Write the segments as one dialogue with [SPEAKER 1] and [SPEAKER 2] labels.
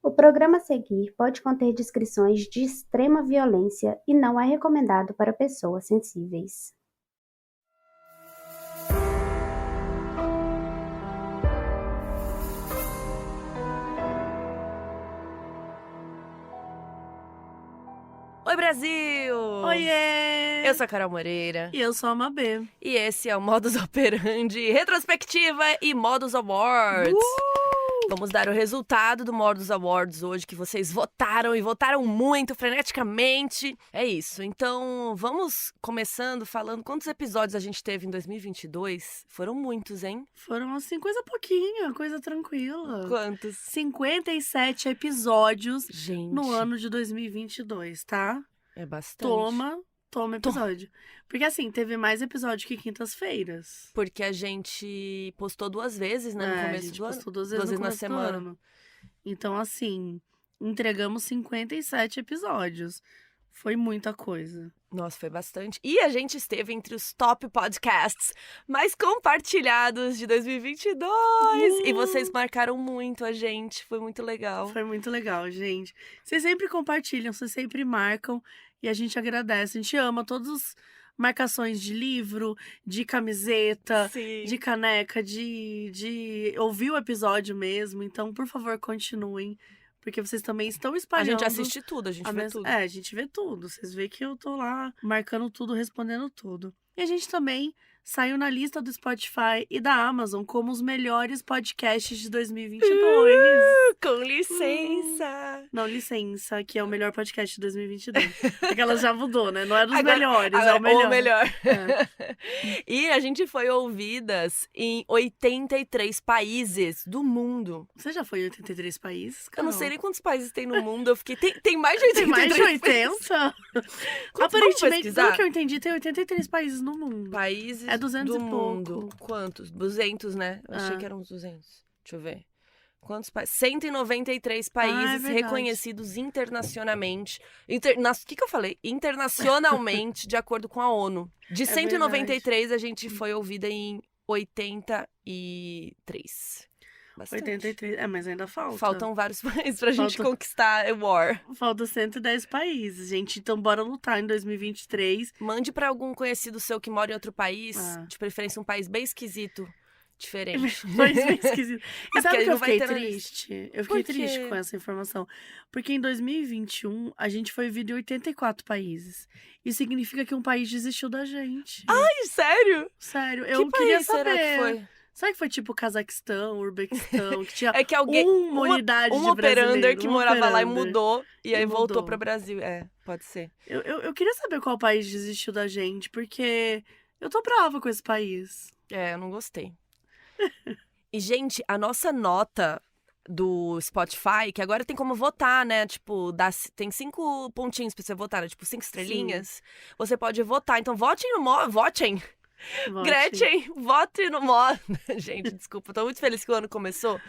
[SPEAKER 1] O programa a seguir pode conter descrições de extrema violência e não é recomendado para pessoas sensíveis.
[SPEAKER 2] Oi, Brasil!
[SPEAKER 3] Oiê!
[SPEAKER 2] Eu sou a Carol Moreira.
[SPEAKER 3] E eu sou a Mabê.
[SPEAKER 2] E esse é o Modus Operandi Retrospectiva e Modus Awards. Vamos dar o resultado do Modus Awards hoje, que vocês votaram e votaram muito, freneticamente. É isso, então vamos começando falando quantos episódios a gente teve em 2022. Foram muitos, hein?
[SPEAKER 3] Foram assim, coisa pouquinha, coisa tranquila.
[SPEAKER 2] Quantos?
[SPEAKER 3] 57 episódios
[SPEAKER 2] Gente,
[SPEAKER 3] no ano de 2022, tá?
[SPEAKER 2] é bastante.
[SPEAKER 3] Toma episódio. Porque assim, teve mais episódio que quintas-feiras.
[SPEAKER 2] Porque a gente postou 2 vezes, né, no
[SPEAKER 3] A
[SPEAKER 2] começo
[SPEAKER 3] gente
[SPEAKER 2] do ano.
[SPEAKER 3] postou 2
[SPEAKER 2] 2
[SPEAKER 3] vezes
[SPEAKER 2] vezes
[SPEAKER 3] no
[SPEAKER 2] na
[SPEAKER 3] começo do
[SPEAKER 2] semana.
[SPEAKER 3] ano. Então assim, entregamos 57 episódios. Foi muita coisa.
[SPEAKER 2] Nossa, foi bastante. E a gente esteve entre os top podcasts mais compartilhados de 2022. E vocês marcaram muito a gente. Foi muito legal.
[SPEAKER 3] Foi muito legal, gente. Vocês sempre compartilham, vocês sempre marcam. E a gente agradece. A gente ama todas as marcações de livro, de camiseta,
[SPEAKER 2] Sim.
[SPEAKER 3] de caneca, de ouvir o episódio mesmo. Então, por favor, continuem. Porque vocês também estão
[SPEAKER 2] A
[SPEAKER 3] espalhando.
[SPEAKER 2] gente assiste tudo, a gente vê tudo.
[SPEAKER 3] É, a gente vê tudo. Vocês veem que eu tô lá marcando tudo, respondendo tudo. E a gente também saiu na lista do Spotify e da Amazon como os melhores podcasts de 2022.
[SPEAKER 2] Com licença!
[SPEAKER 3] Não, licença, que é o melhor podcast de 2022. Porque ela já mudou, né? Não é dos
[SPEAKER 2] Agora-
[SPEAKER 3] melhores,
[SPEAKER 2] agora,
[SPEAKER 3] é o melhor.
[SPEAKER 2] O melhor.
[SPEAKER 3] É.
[SPEAKER 2] E a gente foi ouvidas em 83 países do mundo.
[SPEAKER 3] Você já foi em 83 países,
[SPEAKER 2] Eu não
[SPEAKER 3] Carol?
[SPEAKER 2] sei nem quantos países tem no mundo. Eu fiquei. Tem mais de 83
[SPEAKER 3] Tem mais de 80?
[SPEAKER 2] Vamos
[SPEAKER 3] Aparentemente,
[SPEAKER 2] pesquisar?
[SPEAKER 3] pelo que eu entendi, tem 83 países no mundo.
[SPEAKER 2] Países
[SPEAKER 3] É 200
[SPEAKER 2] do
[SPEAKER 3] e
[SPEAKER 2] mundo.
[SPEAKER 3] pouco.
[SPEAKER 2] Quantos? 200, né? Eu achei
[SPEAKER 3] Ah.
[SPEAKER 2] que eram uns 200. Deixa eu ver. Quantos países? 193 países
[SPEAKER 3] verdade.
[SPEAKER 2] reconhecidos internacionalmente. O que eu falei? Internacionalmente, de acordo com a ONU. De 193, a gente foi ouvida em 83. Bastante.
[SPEAKER 3] 83. É, mas ainda falta.
[SPEAKER 2] Faltam vários países pra gente
[SPEAKER 3] Falta-
[SPEAKER 2] conquistar a War.
[SPEAKER 3] Faltam 110 países, gente. Então, bora lutar em 2023.
[SPEAKER 2] Mande pra algum conhecido seu que mora em outro país,
[SPEAKER 3] Ah.
[SPEAKER 2] de preferência um país bem esquisito, diferente.
[SPEAKER 3] Foi bem esquisito. E
[SPEAKER 2] Mas
[SPEAKER 3] sabe
[SPEAKER 2] que
[SPEAKER 3] que eu
[SPEAKER 2] não vai
[SPEAKER 3] fiquei
[SPEAKER 2] ter na
[SPEAKER 3] triste? Eu
[SPEAKER 2] Por
[SPEAKER 3] fiquei triste
[SPEAKER 2] quê?
[SPEAKER 3] com essa informação. Porque em 2021, a gente foi ouvido em 84 países. Isso significa que um país desistiu da gente.
[SPEAKER 2] Ai, sério?
[SPEAKER 3] Sério,
[SPEAKER 2] Que
[SPEAKER 3] eu queria
[SPEAKER 2] país
[SPEAKER 3] saber.
[SPEAKER 2] será que foi?
[SPEAKER 3] Será que foi tipo Cazaquistão, Urbequistão, que tinha
[SPEAKER 2] É que alguém.
[SPEAKER 3] uma unidade
[SPEAKER 2] um
[SPEAKER 3] de
[SPEAKER 2] operander
[SPEAKER 3] brasileiro,
[SPEAKER 2] que
[SPEAKER 3] um
[SPEAKER 2] morava lá e
[SPEAKER 3] operander.
[SPEAKER 2] mudou. E aí voltou
[SPEAKER 3] mudou.
[SPEAKER 2] pro Brasil. É, pode ser.
[SPEAKER 3] Eu queria saber qual país desistiu da gente, porque eu tô brava com esse país.
[SPEAKER 2] É, eu não gostei. E, gente, a nossa nota do Spotify, que agora tem como votar, né? Tipo, tem 5 pontinhos pra você votar, né? Tipo, 5 estrelinhas. Você pode votar. Então, votem no Votem!
[SPEAKER 3] Vote.
[SPEAKER 2] Gretchen, vote no Modus. Gente, desculpa, tô muito feliz que o ano começou.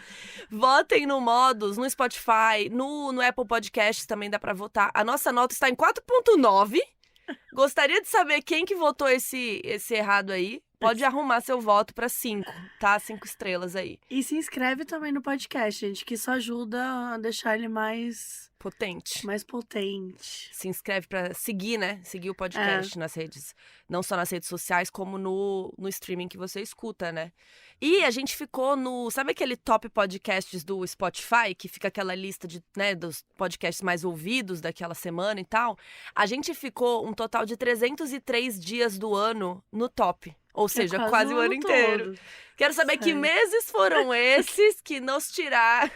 [SPEAKER 2] Votem no Modus, no Spotify, no Apple Podcasts também dá pra votar. A nossa nota está em 4.9. Gostaria de saber quem que votou esse errado aí. Pode arrumar seu voto pra 5, tá? 5 estrelas aí.
[SPEAKER 3] E se inscreve também no podcast, gente, que isso ajuda a deixar ele mais
[SPEAKER 2] Potente.
[SPEAKER 3] potente.
[SPEAKER 2] Se inscreve pra seguir, né? Seguir o podcast nas redes. Não só nas redes sociais, como no streaming que você escuta, né? E a gente ficou no... Sabe aquele top podcasts do Spotify? Que fica aquela lista dos podcasts mais ouvidos daquela semana e tal? A gente ficou um total de 303 dias do ano no top. Ou seja, quase o ano inteiro.
[SPEAKER 3] todo.
[SPEAKER 2] Quero saber que
[SPEAKER 3] Sério.
[SPEAKER 2] meses foram esses que nos tiraram...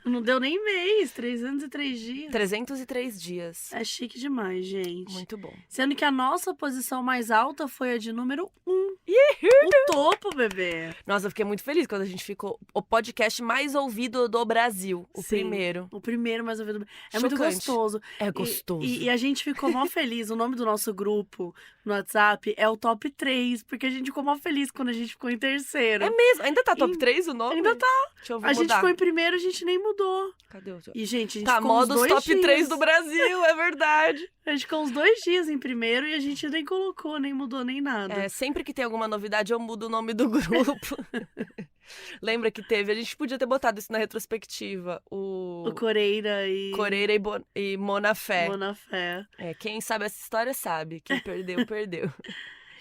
[SPEAKER 3] Não deu nem mês, 303 dias.
[SPEAKER 2] 303 dias.
[SPEAKER 3] É chique demais, gente.
[SPEAKER 2] Muito bom.
[SPEAKER 3] Sendo que a nossa posição mais alta foi a de número 1. O topo, bebê.
[SPEAKER 2] Nossa, eu fiquei muito feliz quando a gente ficou o podcast mais ouvido do Brasil. O
[SPEAKER 3] Sim.
[SPEAKER 2] primeiro.
[SPEAKER 3] O primeiro mais ouvido. É muito
[SPEAKER 2] Chocante.
[SPEAKER 3] gostoso.
[SPEAKER 2] É gostoso.
[SPEAKER 3] E a gente ficou mó feliz. O nome do nosso grupo no WhatsApp é o Top 3, porque a gente ficou mó feliz quando a gente ficou em terceiro.
[SPEAKER 2] É mesmo? Ainda tá top
[SPEAKER 3] E-
[SPEAKER 2] 3 o nome?
[SPEAKER 3] Ainda tá.
[SPEAKER 2] Deixa eu
[SPEAKER 3] A gente
[SPEAKER 2] mudar.
[SPEAKER 3] ficou em primeiro, a gente nem mudou.
[SPEAKER 2] Cadê o...
[SPEAKER 3] E, gente, a gente
[SPEAKER 2] Tá,
[SPEAKER 3] ficou uns
[SPEAKER 2] Modus
[SPEAKER 3] 2
[SPEAKER 2] top
[SPEAKER 3] dias.
[SPEAKER 2] 3 do Brasil, é verdade.
[SPEAKER 3] A gente ficou uns 2 dias em primeiro e a gente nem colocou, nem mudou, nem nada.
[SPEAKER 2] É, sempre que tem alguma novidade, eu mudo o nome do grupo. Lembra que teve? A gente podia ter botado isso na retrospectiva.
[SPEAKER 3] O Coreira e
[SPEAKER 2] e Monafé.
[SPEAKER 3] Monafé.
[SPEAKER 2] Quem sabe essa história sabe. Quem perdeu, perdeu.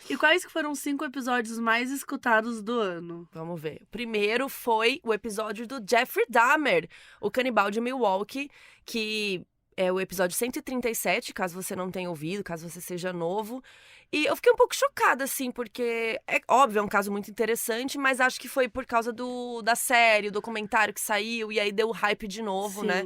[SPEAKER 3] E quais que foram os 5 episódios mais escutados do ano?
[SPEAKER 2] Vamos ver. O primeiro foi o episódio do Jeffrey Dahmer, o canibal de Milwaukee, que é o episódio 137, caso você não tenha ouvido, caso você seja novo. E eu fiquei um pouco chocada, assim, porque é óbvio, é um caso muito interessante, mas acho que foi por causa da série, o documentário que saiu, e aí deu hype de novo,
[SPEAKER 3] Sim.
[SPEAKER 2] né?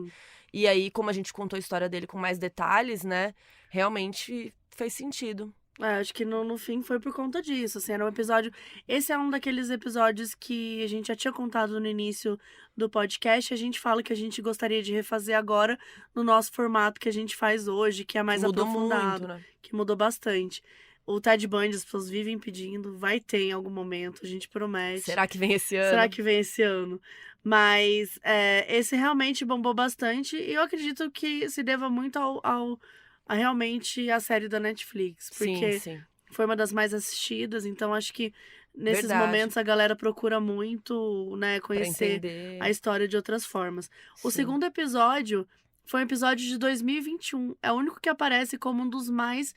[SPEAKER 2] E aí, como a gente contou a história dele com mais detalhes, né? Realmente fez sentido.
[SPEAKER 3] Acho que no fim foi por conta disso, assim, era um episódio... Esse é um daqueles episódios que a gente já tinha contado no início do podcast, a gente fala que a gente gostaria de refazer agora no nosso formato que a gente faz hoje, que é mais
[SPEAKER 2] Mudou
[SPEAKER 3] aprofundado,
[SPEAKER 2] muito, né?
[SPEAKER 3] que mudou bastante. O Ted Bundy, as pessoas vivem pedindo, vai ter em algum momento, a gente promete.
[SPEAKER 2] Será que vem esse ano?
[SPEAKER 3] Será que vem esse ano? Mas esse realmente bombou bastante e eu acredito que se deva muito a realmente a série da Netflix. Porque
[SPEAKER 2] Sim.
[SPEAKER 3] foi uma das mais assistidas, então acho que nesses
[SPEAKER 2] Verdade.
[SPEAKER 3] momentos a galera procura muito, né,
[SPEAKER 2] Pra
[SPEAKER 3] conhecer
[SPEAKER 2] entender.
[SPEAKER 3] a história de outras formas. O
[SPEAKER 2] Sim.
[SPEAKER 3] segundo episódio foi um episódio de 2021. É o único que aparece como um dos mais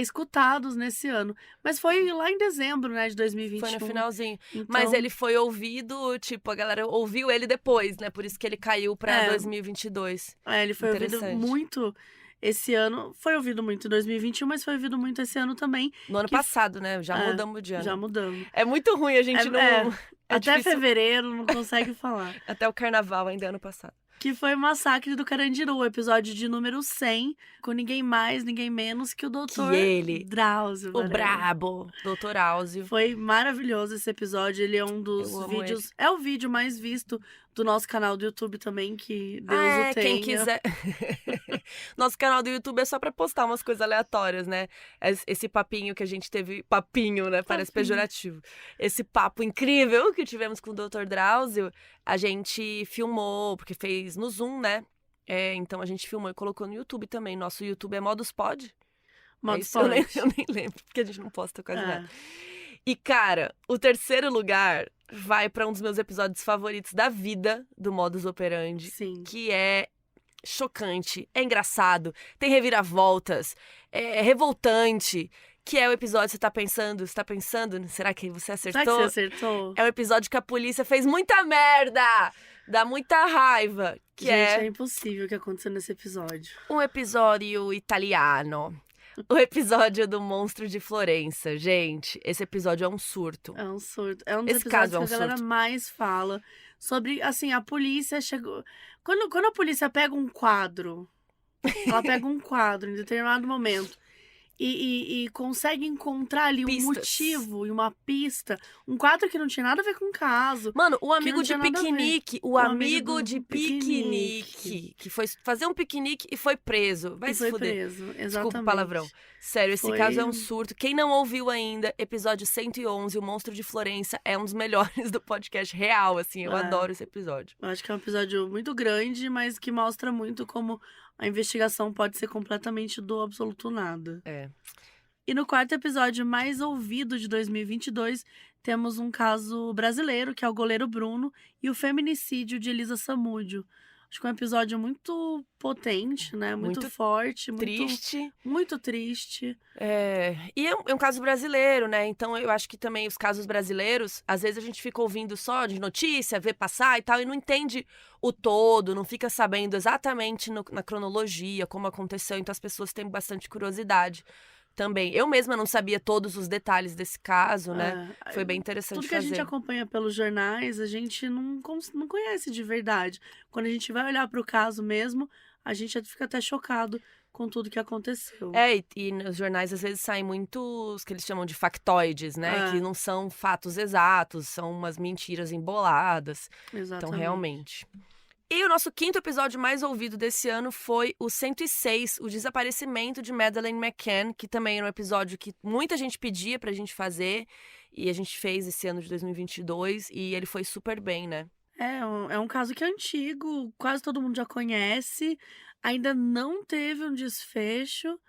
[SPEAKER 3] escutados nesse ano. Mas foi lá em dezembro, né, de 2021.
[SPEAKER 2] Foi no finalzinho.
[SPEAKER 3] Então,
[SPEAKER 2] Mas ele foi ouvido, tipo, a galera ouviu ele depois, né? Por isso que ele caiu pra 2022.
[SPEAKER 3] ele foi ouvido
[SPEAKER 2] Interessante.
[SPEAKER 3] muito esse ano. Foi ouvido muito em 2021, mas foi ouvido muito esse ano também.
[SPEAKER 2] No ano passado, né? Já mudamos de ano.
[SPEAKER 3] Já mudamos.
[SPEAKER 2] É muito ruim a gente não...
[SPEAKER 3] Até
[SPEAKER 2] difícil.
[SPEAKER 3] fevereiro não consegue falar.
[SPEAKER 2] Até o carnaval ainda é ano passado.
[SPEAKER 3] Que foi o Massacre do Carandiru, o episódio de número 100, com ninguém mais, ninguém menos que o Dr. Drauzio
[SPEAKER 2] O
[SPEAKER 3] Varela.
[SPEAKER 2] brabo, Dr. Áuzio.
[SPEAKER 3] Foi maravilhoso esse episódio, ele é um dos vídeos... É o vídeo mais visto do nosso canal do YouTube também, que Deus o tenha.
[SPEAKER 2] Quem quiser... Nosso canal do YouTube é só pra postar umas coisas aleatórias, né? Esse papinho que a gente teve... Papinho, né? Parece pejorativo. Esse papo incrível que tivemos com o Dr. Drauzio, a gente filmou, porque fez no Zoom, né? Então a gente filmou e colocou no YouTube também. Nosso YouTube é Modus Pod.
[SPEAKER 3] Modus Pod.
[SPEAKER 2] Eu nem lembro, porque a gente não posta quase nada. E, cara, o terceiro lugar vai pra um dos meus episódios favoritos da vida do Modus Operandi.
[SPEAKER 3] Sim.
[SPEAKER 2] Que é chocante, é engraçado, tem reviravoltas, é revoltante. Que é o episódio, você tá pensando? Será que você acertou?
[SPEAKER 3] Será que você acertou?
[SPEAKER 2] É o episódio que a polícia fez muita merda! Dá muita raiva.
[SPEAKER 3] Gente, é impossível o que aconteceu nesse episódio.
[SPEAKER 2] Um episódio italiano. O episódio do Monstro de Florença. Gente, esse episódio é um surto.
[SPEAKER 3] É um surto. É um dos
[SPEAKER 2] Esse
[SPEAKER 3] episódios
[SPEAKER 2] caso é um
[SPEAKER 3] que a galera
[SPEAKER 2] surto.
[SPEAKER 3] mais fala. Sobre, assim, a polícia chegou... Quando a polícia pega um quadro, ela pega um quadro em determinado momento e consegue encontrar ali
[SPEAKER 2] Pistas.
[SPEAKER 3] um motivo e uma pista. Um quadro que não tinha nada a ver com o caso.
[SPEAKER 2] Mano, o
[SPEAKER 3] não
[SPEAKER 2] amigo de
[SPEAKER 3] tinha nada a ver.
[SPEAKER 2] piquenique. O amigo de piquenique. Que foi fazer um piquenique e foi preso. Vai
[SPEAKER 3] E
[SPEAKER 2] se
[SPEAKER 3] foi
[SPEAKER 2] fuder.
[SPEAKER 3] preso, exatamente.
[SPEAKER 2] Desculpa o palavrão. Sério, esse
[SPEAKER 3] Foi-
[SPEAKER 2] caso é um surto. Quem não ouviu ainda, episódio 111, O Monstro de Florença, é um dos melhores do podcast real, assim. Eu
[SPEAKER 3] É.
[SPEAKER 2] adoro esse episódio.
[SPEAKER 3] Eu acho que é um episódio muito grande, mas que mostra muito como a investigação pode ser completamente do absoluto nada.
[SPEAKER 2] É.
[SPEAKER 3] E no quarto episódio mais ouvido de 2022, temos um caso brasileiro, que é o goleiro Bruno, e o feminicídio de Elisa Samúdio. Acho que é um episódio muito potente, né? Muito
[SPEAKER 2] Muito
[SPEAKER 3] forte,
[SPEAKER 2] Triste.
[SPEAKER 3] muito triste.
[SPEAKER 2] E é um caso brasileiro, né? Então eu acho que também os casos brasileiros, às vezes a gente fica ouvindo só de notícia, vê passar e tal, e não entende o todo, não fica sabendo exatamente na cronologia como aconteceu. Então as pessoas têm bastante curiosidade também. Eu mesma não sabia todos os detalhes desse caso, né? Foi bem interessante
[SPEAKER 3] Tudo que a
[SPEAKER 2] fazer.
[SPEAKER 3] gente acompanha pelos jornais, a gente não conhece de verdade. Quando a gente vai olhar para o caso mesmo, a gente fica até chocado com tudo que aconteceu.
[SPEAKER 2] E nos jornais às vezes saem muitos que eles chamam de factoides, né?
[SPEAKER 3] É.
[SPEAKER 2] Que não são fatos exatos, são umas mentiras emboladas.
[SPEAKER 3] Exatamente.
[SPEAKER 2] Então, realmente. E o nosso quinto episódio mais ouvido desse ano foi o 106, o desaparecimento de Madeleine McCann, que também era um episódio que muita gente pedia pra gente fazer, e a gente fez esse ano de 2022, e ele foi super bem, né?
[SPEAKER 3] É um caso que é antigo, quase todo mundo já conhece, ainda não teve um desfecho,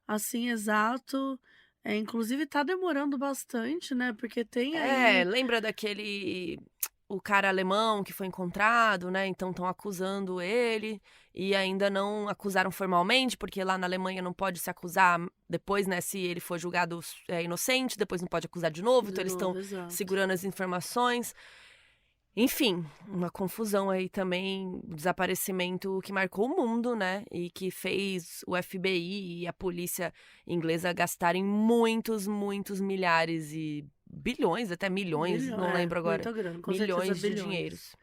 [SPEAKER 3] assim, exato. Inclusive tá demorando bastante, né? Porque tem aí...
[SPEAKER 2] Lembra daquele o cara alemão que foi encontrado, né? Então estão acusando ele e ainda não acusaram formalmente, porque lá na Alemanha não pode se acusar depois, né? Se ele for julgado inocente, depois não pode acusar de novo. Então eles estão segurando as informações. Enfim, uma confusão aí também, um desaparecimento que marcou o mundo, né? E que fez o FBI e a polícia inglesa gastarem muitos milhares e bilhões, até milhões, não lembro agora.
[SPEAKER 3] Muita grana, com
[SPEAKER 2] milhões
[SPEAKER 3] certeza,
[SPEAKER 2] de dinheiros.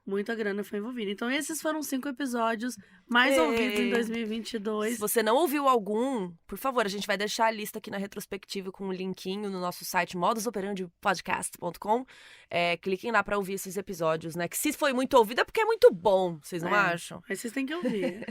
[SPEAKER 3] Muita grana foi envolvida. Então, esses foram 5 episódios mais ouvidos em 2022.
[SPEAKER 2] Se você não ouviu algum, por favor, a gente vai deixar a lista aqui na retrospectiva com um linkinho no nosso site modusoperandipodcast.com. Cliquem lá pra ouvir esses episódios, né? Que se foi muito ouvido é porque é muito bom, vocês não acham?
[SPEAKER 3] Mas vocês têm que ouvir.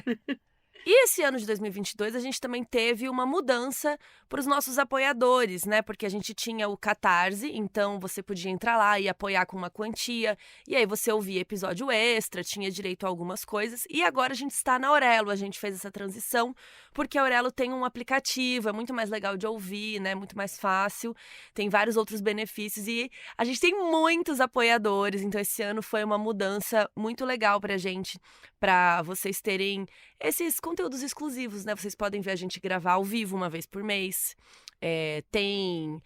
[SPEAKER 2] E esse ano de 2022, a gente também teve uma mudança para os nossos apoiadores, né? Porque a gente tinha o Catarse, então você podia entrar lá e apoiar com uma quantia. E aí você ouvia episódio extra, tinha direito a algumas coisas. E agora a gente está na Aurelo, a gente fez essa transição, porque a Aurelo tem um aplicativo, é muito mais legal de ouvir, né? Muito mais fácil, tem vários outros benefícios e a gente tem muitos apoiadores. Então esse ano foi uma mudança muito legal pra gente, para vocês terem esses conteúdos exclusivos, né? Vocês podem ver a gente gravar ao vivo uma vez por mês.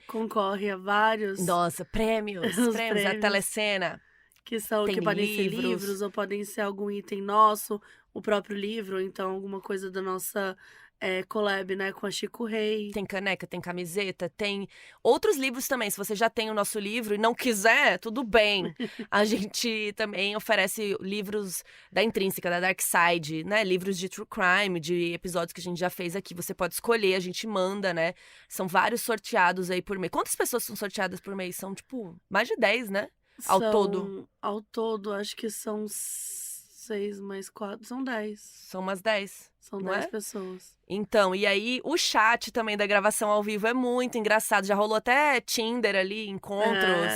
[SPEAKER 3] Concorre a vários.
[SPEAKER 2] Nossa, prêmios, a Telecena.
[SPEAKER 3] Que podem ser livros ou podem ser algum item nosso, o próprio livro, ou então alguma coisa da nossa collab, né, com a Chico Rei.
[SPEAKER 2] Tem caneca, tem camiseta, tem outros livros também. Se você já tem o nosso livro e não quiser, tudo bem. A gente também oferece livros da Intrínseca, da Dark Side, né? Livros de true crime, de episódios que a gente já fez aqui. Você pode escolher, a gente manda, né? São vários sorteados aí por mês. Quantas pessoas são sorteadas por mês? São, mais de 10, né? Ao todo,
[SPEAKER 3] acho que são 6 mais 4, são 10.
[SPEAKER 2] São umas 10.
[SPEAKER 3] São 10 pessoas.
[SPEAKER 2] Então, e aí o chat também da gravação ao vivo é muito engraçado. Já rolou até Tinder ali, encontros,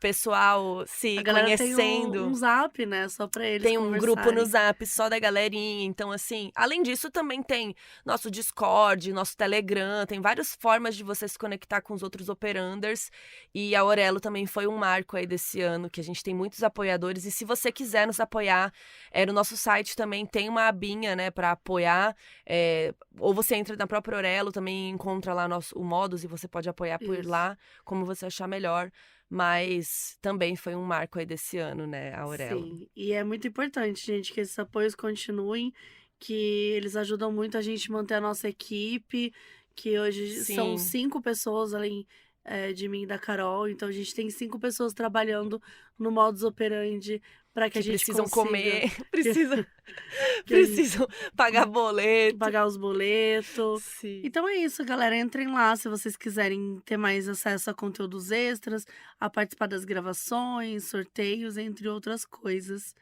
[SPEAKER 2] pessoal se conhecendo.
[SPEAKER 3] Tem um zap, né, só pra eles
[SPEAKER 2] Tem um grupo no zap só da galerinha. Então, assim, além disso, também tem nosso Discord, nosso Telegram. Tem várias formas de você se conectar com os outros operanders. E a Aurelo também foi um marco aí desse ano, que a gente tem muitos apoiadores. E se você quiser nos apoiar, no nosso site também tem uma abinha, né, pra apoiar. Ou você entra na própria Aurelo, também encontra lá o Modus e você pode apoiar por lá, como você achar melhor. Mas também foi um marco aí desse ano, né, a Aurelo.
[SPEAKER 3] Sim, e é muito importante, gente, que esses apoios continuem, que eles ajudam muito a gente manter a nossa equipe, que hoje são 5 pessoas, além de mim e da Carol. Então, a gente tem 5 pessoas trabalhando no modus operandi para que a gente
[SPEAKER 2] precisam
[SPEAKER 3] consiga...
[SPEAKER 2] comer, precisam pagar boleto.
[SPEAKER 3] Pagar os boletos.
[SPEAKER 2] Sim.
[SPEAKER 3] Então é isso, galera. Entrem lá se vocês quiserem ter mais acesso a conteúdos extras, a participar das gravações, sorteios, entre outras coisas.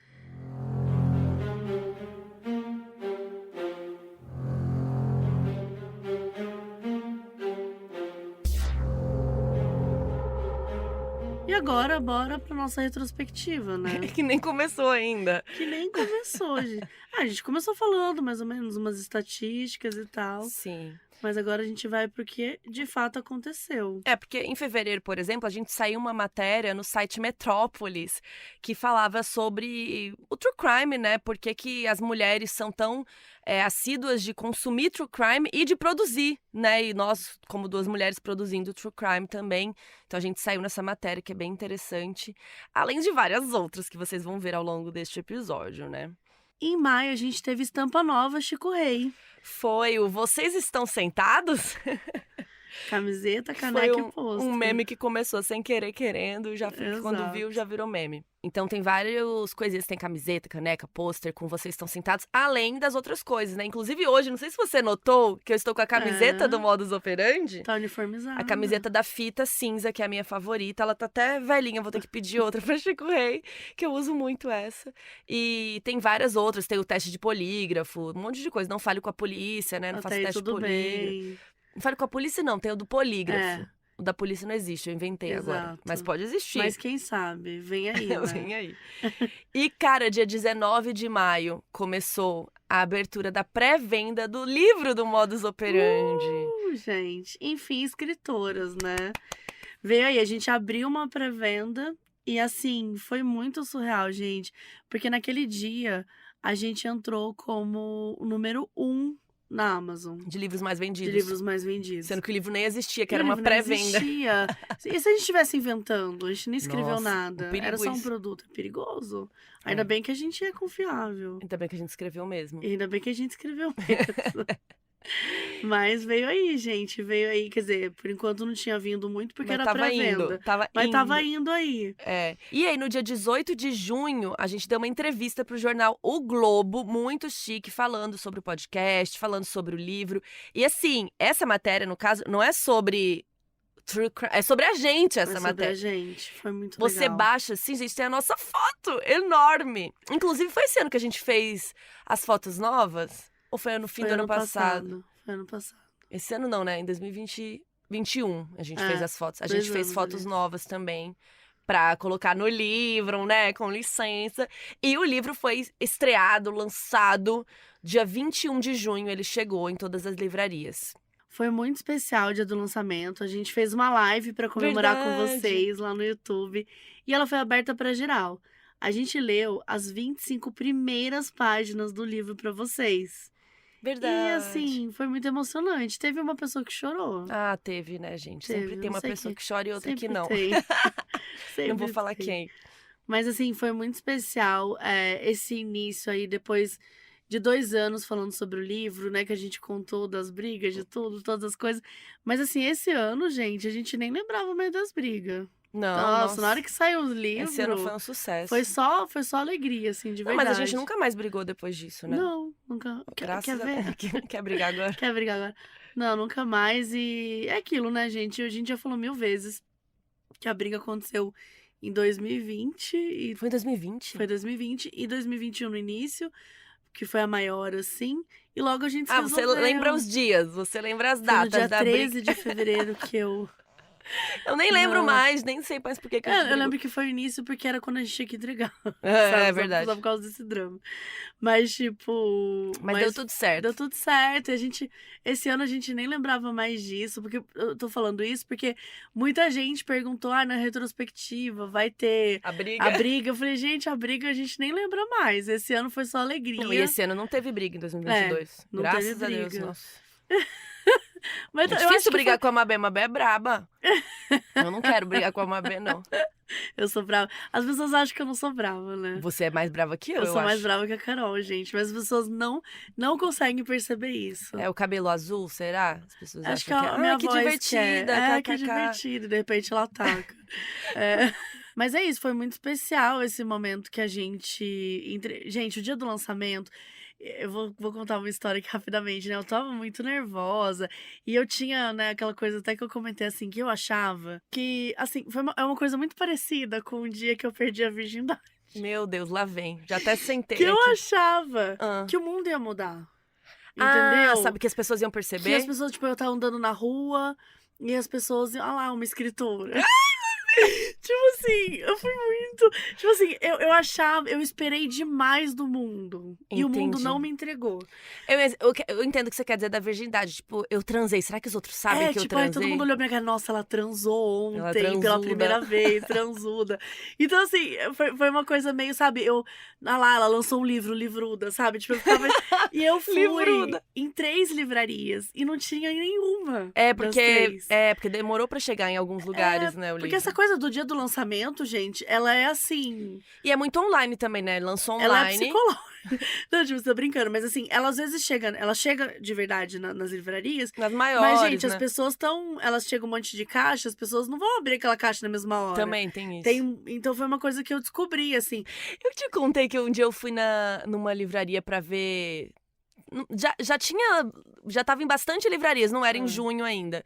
[SPEAKER 3] E agora, bora pra nossa retrospectiva, né?
[SPEAKER 2] Que nem começou ainda.
[SPEAKER 3] Que nem começou, gente. A gente começou falando mais ou menos umas estatísticas e tal.
[SPEAKER 2] Sim.
[SPEAKER 3] Mas agora a gente vai pro que de fato aconteceu.
[SPEAKER 2] Porque em fevereiro, por exemplo, a gente saiu uma matéria no site Metrópolis que falava sobre o true crime, né? Por que as mulheres são tão assíduas de consumir true crime e de produzir, né? E nós, como 2 mulheres, produzindo true crime também. Então a gente saiu nessa matéria que é bem interessante. Além de várias outras que vocês vão ver ao longo deste episódio, né?
[SPEAKER 3] Em maio, a gente teve estampa nova, Chico Rei.
[SPEAKER 2] Foi o Vocês Estão Sentados?
[SPEAKER 3] Camiseta, caneca e pôster.
[SPEAKER 2] Um meme que começou sem querer, querendo, quando viu, já virou meme. Então tem várias coisinhas, tem camiseta, caneca, pôster, com Vocês Estão Sentados, além das outras coisas, né? Inclusive hoje, não sei se você notou, que eu estou com a camiseta do Modus Operandi.
[SPEAKER 3] Tá uniformizada.
[SPEAKER 2] A camiseta da fita cinza, que é a minha favorita, ela tá até velhinha, vou ter que pedir outra pra Chico Rei, que eu uso muito essa. E tem várias outras, tem o teste de polígrafo, um monte de coisa. Não fale com a polícia, né? Não faça teste de polígrafo.
[SPEAKER 3] Bem.
[SPEAKER 2] Não fale com a polícia, não, tem o do polígrafo. O da polícia não existe, eu inventei agora. Mas pode existir.
[SPEAKER 3] Mas quem sabe, vem aí, né?
[SPEAKER 2] Vem aí. E, cara, dia 19 de maio começou a abertura da pré-venda do livro do Modus Operandi.
[SPEAKER 3] Gente, enfim, escritoras, né? Veio aí, a gente abriu uma pré-venda E assim, foi muito surreal, gente. Porque naquele dia, a gente entrou como o número 1 na Amazon.
[SPEAKER 2] De livros mais
[SPEAKER 3] De
[SPEAKER 2] vendidos.
[SPEAKER 3] livros mais vendidos.
[SPEAKER 2] Sendo que o livro nem existia, que
[SPEAKER 3] E
[SPEAKER 2] era
[SPEAKER 3] o
[SPEAKER 2] uma
[SPEAKER 3] livro não
[SPEAKER 2] pré-venda.
[SPEAKER 3] existia. E se a gente estivesse inventando? A gente não escreveu
[SPEAKER 2] Nossa,
[SPEAKER 3] nada.
[SPEAKER 2] o perigo
[SPEAKER 3] Era só um
[SPEAKER 2] isso.
[SPEAKER 3] produto. É perigoso. Ainda
[SPEAKER 2] É.
[SPEAKER 3] bem que a gente é confiável.
[SPEAKER 2] Ainda bem que a gente escreveu mesmo.
[SPEAKER 3] E ainda bem que a gente escreveu mesmo. Mas veio aí, gente. Veio aí. Quer dizer, por enquanto não tinha vindo muito porque
[SPEAKER 2] Mas
[SPEAKER 3] era
[SPEAKER 2] tava
[SPEAKER 3] pré-venda.
[SPEAKER 2] indo, tava
[SPEAKER 3] Mas
[SPEAKER 2] indo.
[SPEAKER 3] tava indo aí.
[SPEAKER 2] É. E aí, no dia 18 de junho, a gente deu uma entrevista pro jornal O Globo, muito chique, falando sobre o podcast, falando sobre o livro. E assim, essa matéria, no caso, não é sobre true crime, é sobre a gente essa
[SPEAKER 3] Mas sobre a
[SPEAKER 2] matéria.
[SPEAKER 3] gente. Foi muito
[SPEAKER 2] Você
[SPEAKER 3] legal.
[SPEAKER 2] baixa, assim, gente, tem a nossa foto enorme. Inclusive, foi esse ano que a gente fez as fotos novas? Ou foi no fim
[SPEAKER 3] Foi
[SPEAKER 2] do ano passado?
[SPEAKER 3] Foi ano passado.
[SPEAKER 2] Esse ano não, né? Em 2021 a gente
[SPEAKER 3] É,
[SPEAKER 2] fez as fotos. A
[SPEAKER 3] 2
[SPEAKER 2] gente fez
[SPEAKER 3] anos
[SPEAKER 2] fotos
[SPEAKER 3] ali.
[SPEAKER 2] novas também pra colocar no livro, né? Com licença. E o livro foi estreado, lançado dia 21 de junho. Ele chegou em todas as livrarias.
[SPEAKER 3] Foi muito especial o dia do lançamento. A gente fez uma live pra comemorar com
[SPEAKER 2] Verdade.
[SPEAKER 3] vocês lá no YouTube. E ela foi aberta pra geral. A gente leu as 25 primeiras páginas do livro pra vocês.
[SPEAKER 2] Verdade.
[SPEAKER 3] E assim, foi muito emocionante. Teve uma pessoa que chorou.
[SPEAKER 2] Ah, teve, né, gente?
[SPEAKER 3] Teve,
[SPEAKER 2] Sempre tem
[SPEAKER 3] não
[SPEAKER 2] uma
[SPEAKER 3] sei
[SPEAKER 2] pessoa
[SPEAKER 3] que-
[SPEAKER 2] que chora e outra que
[SPEAKER 3] Sempre
[SPEAKER 2] não.
[SPEAKER 3] tem.
[SPEAKER 2] Não vou
[SPEAKER 3] Sempre
[SPEAKER 2] falar
[SPEAKER 3] tem.
[SPEAKER 2] quem.
[SPEAKER 3] Mas assim, foi muito especial esse início aí, depois de 2 anos falando sobre o livro, né? Que a gente contou das brigas, de tudo, todas as coisas. Mas assim, esse ano, gente, a gente nem lembrava mais das brigas.
[SPEAKER 2] Não,
[SPEAKER 3] Nossa, na hora que saiu o livro,
[SPEAKER 2] esse ano foi um sucesso.
[SPEAKER 3] foi só alegria, assim, de
[SPEAKER 2] Não,
[SPEAKER 3] verdade.
[SPEAKER 2] mas a gente nunca mais brigou depois disso, né?
[SPEAKER 3] Não, nunca.
[SPEAKER 2] Graças
[SPEAKER 3] Quer
[SPEAKER 2] a
[SPEAKER 3] ver?
[SPEAKER 2] Deus. Quer brigar agora?
[SPEAKER 3] Quer brigar agora? Não, nunca mais. E é aquilo, né, gente? A gente já falou 1000 vezes que a briga aconteceu em 2020 e
[SPEAKER 2] Foi em 2020?
[SPEAKER 3] foi 2020 e 2021 no início, que foi a maior, assim. E logo a gente se
[SPEAKER 2] Ah, você
[SPEAKER 3] resolveu.
[SPEAKER 2] lembra os dias, você lembra as
[SPEAKER 3] Foi
[SPEAKER 2] datas
[SPEAKER 3] no dia
[SPEAKER 2] da
[SPEAKER 3] 13
[SPEAKER 2] briga.
[SPEAKER 3] de fevereiro que eu...
[SPEAKER 2] Eu nem lembro
[SPEAKER 3] Não.
[SPEAKER 2] mais, nem sei mais por que a gente
[SPEAKER 3] Eu
[SPEAKER 2] brigou.
[SPEAKER 3] lembro que foi o início porque era quando a gente tinha que entregar.
[SPEAKER 2] É
[SPEAKER 3] sabe?
[SPEAKER 2] verdade.
[SPEAKER 3] Só por causa desse drama. Mas, tipo...
[SPEAKER 2] Mas deu tudo certo.
[SPEAKER 3] Deu tudo certo. E a gente, esse ano a gente nem lembrava mais disso. Porque eu tô falando isso porque muita gente perguntou, na retrospectiva, vai ter
[SPEAKER 2] A briga.
[SPEAKER 3] a briga. Eu falei, gente, a briga a gente nem lembra mais. Esse ano foi só alegria.
[SPEAKER 2] Não, e esse ano não teve briga em 2022.
[SPEAKER 3] não
[SPEAKER 2] Graças
[SPEAKER 3] teve
[SPEAKER 2] a Deus,
[SPEAKER 3] briga.
[SPEAKER 2] nossa.
[SPEAKER 3] Mas
[SPEAKER 2] É
[SPEAKER 3] eu acho
[SPEAKER 2] difícil
[SPEAKER 3] que
[SPEAKER 2] brigar com a Mabê. Mabê é braba. Eu não quero brigar com a Mabê, não.
[SPEAKER 3] eu sou brava. As pessoas acham que eu não sou brava, né?
[SPEAKER 2] Você é mais brava que eu
[SPEAKER 3] Eu sou mais
[SPEAKER 2] acho.
[SPEAKER 3] brava que a Carol, gente. Mas as pessoas não conseguem perceber isso.
[SPEAKER 2] É o cabelo azul, será? As pessoas
[SPEAKER 3] Acho que
[SPEAKER 2] acham
[SPEAKER 3] a minha
[SPEAKER 2] que
[SPEAKER 3] voz
[SPEAKER 2] divertida.
[SPEAKER 3] quer.
[SPEAKER 2] kkk.
[SPEAKER 3] Que divertida. De repente ela ataca. É. Mas é isso, foi muito especial esse momento que a gente... Gente, o dia do lançamento... Eu vou contar uma história aqui rapidamente, né? Eu tava muito nervosa. E eu tinha, né, aquela coisa até que eu comentei, assim, que eu achava que, assim, é uma coisa muito parecida com o dia que eu perdi a virgindade.
[SPEAKER 2] Meu Deus, lá vem. Já até sentei
[SPEAKER 3] Que eu
[SPEAKER 2] aqui.
[SPEAKER 3] achava
[SPEAKER 2] Ah.
[SPEAKER 3] que o mundo ia mudar.
[SPEAKER 2] Ah,
[SPEAKER 3] Entendeu?
[SPEAKER 2] sabe que as pessoas iam
[SPEAKER 3] Que
[SPEAKER 2] perceber?
[SPEAKER 3] as pessoas, tipo, eu tava andando na rua e as pessoas iam, lá, uma escritora. Tipo assim, eu fui muito. Tipo assim, eu achava, eu esperei demais do mundo. E o mundo
[SPEAKER 2] Entendi.
[SPEAKER 3] não me entregou.
[SPEAKER 2] Eu entendo o que você quer dizer da virgindade. Tipo, eu transei. Será que os outros sabem que eu
[SPEAKER 3] tipo, aí
[SPEAKER 2] transei?
[SPEAKER 3] todo mundo olhou pra minha cara, nossa, ela transou
[SPEAKER 2] Ela
[SPEAKER 3] ontem, pela
[SPEAKER 2] transuda.
[SPEAKER 3] primeira vez, transuda. Então, assim, foi uma coisa meio, sabe, ela lançou um livro, livruda, sabe? Tipo, eu ficava. E eu fui
[SPEAKER 2] Livruda.
[SPEAKER 3] em 3 livrarias e não tinha em nenhuma.
[SPEAKER 2] É,
[SPEAKER 3] das
[SPEAKER 2] porque,
[SPEAKER 3] 3.
[SPEAKER 2] porque demorou pra chegar em alguns lugares, né, o
[SPEAKER 3] Porque
[SPEAKER 2] livro.
[SPEAKER 3] essa coisa do dia do lançamento, gente, ela é assim.
[SPEAKER 2] E é muito online também, né? Lançou online.
[SPEAKER 3] Ela é psicológica. Não, tipo, você tá brincando, mas assim, ela às vezes chega. Ela chega de verdade nas livrarias.
[SPEAKER 2] Nas maiores,
[SPEAKER 3] Mas, gente,
[SPEAKER 2] né?
[SPEAKER 3] as pessoas estão. Elas chegam um monte de caixa, as pessoas não vão abrir aquela caixa na mesma hora.
[SPEAKER 2] Também tem isso.
[SPEAKER 3] Então foi uma coisa que eu descobri, assim.
[SPEAKER 2] Eu te contei que um dia eu fui numa livraria pra ver... Já tava em bastante livrarias, não era em junho ainda.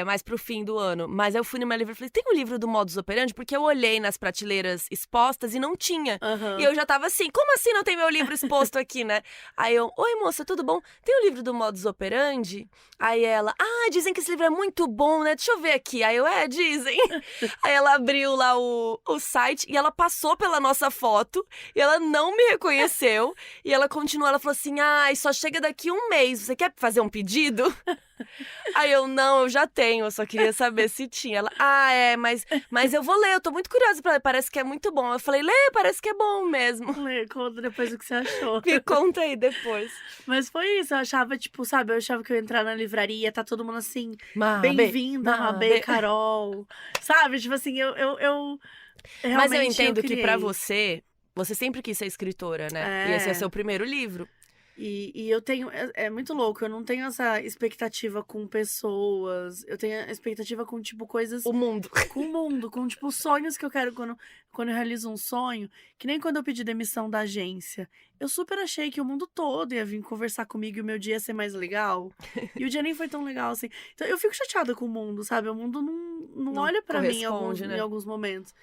[SPEAKER 2] Mais pro fim do ano. Mas eu fui numa livraria e falei, tem um livro do Modus Operandi? Porque eu olhei nas prateleiras expostas e não tinha.
[SPEAKER 3] Aham.
[SPEAKER 2] E eu já tava assim, como assim não tem meu livro exposto aqui, né? Aí eu, oi moça, tudo bom? Tem o livro do Modus Operandi? Aí ela, dizem que esse livro é muito bom, né? Deixa eu ver aqui. Aí eu, dizem. Aí ela abriu lá o site e ela passou pela nossa foto e ela não me reconheceu. E ela continuou, ela falou assim, Ai, só chega daqui um mês, você quer fazer um pedido? Aí eu, não, eu já tenho, eu só queria saber se tinha. Ela, mas eu vou ler, eu tô muito curiosa pra ler, parece que é muito bom. Eu falei, lê, parece que é bom mesmo.
[SPEAKER 3] Lê, conta depois o que você achou.
[SPEAKER 2] Me conta aí depois.
[SPEAKER 3] Mas foi isso, eu achava, tipo, sabe, eu achava que eu ia entrar na livraria, tá todo mundo assim,
[SPEAKER 2] Mabê,
[SPEAKER 3] bem-vinda, Mabê, Carol. Sabe, tipo assim, eu
[SPEAKER 2] Mas eu
[SPEAKER 3] realmente
[SPEAKER 2] entendo que pra
[SPEAKER 3] criei.
[SPEAKER 2] você sempre quis ser escritora, né? E esse é seu primeiro livro.
[SPEAKER 3] E eu tenho. É muito louco, eu não tenho essa expectativa com pessoas. Eu tenho a expectativa com, tipo, coisas.
[SPEAKER 2] O mundo.
[SPEAKER 3] Com o mundo, com, tipo, sonhos que eu quero quando eu realizo um sonho. Que nem quando eu pedi demissão da agência. Eu super achei que o mundo todo ia vir conversar comigo e o meu dia ia ser mais legal. E o dia nem foi tão legal assim. Então eu fico chateada com o mundo, sabe? O mundo não olha pra mim em alguns momentos.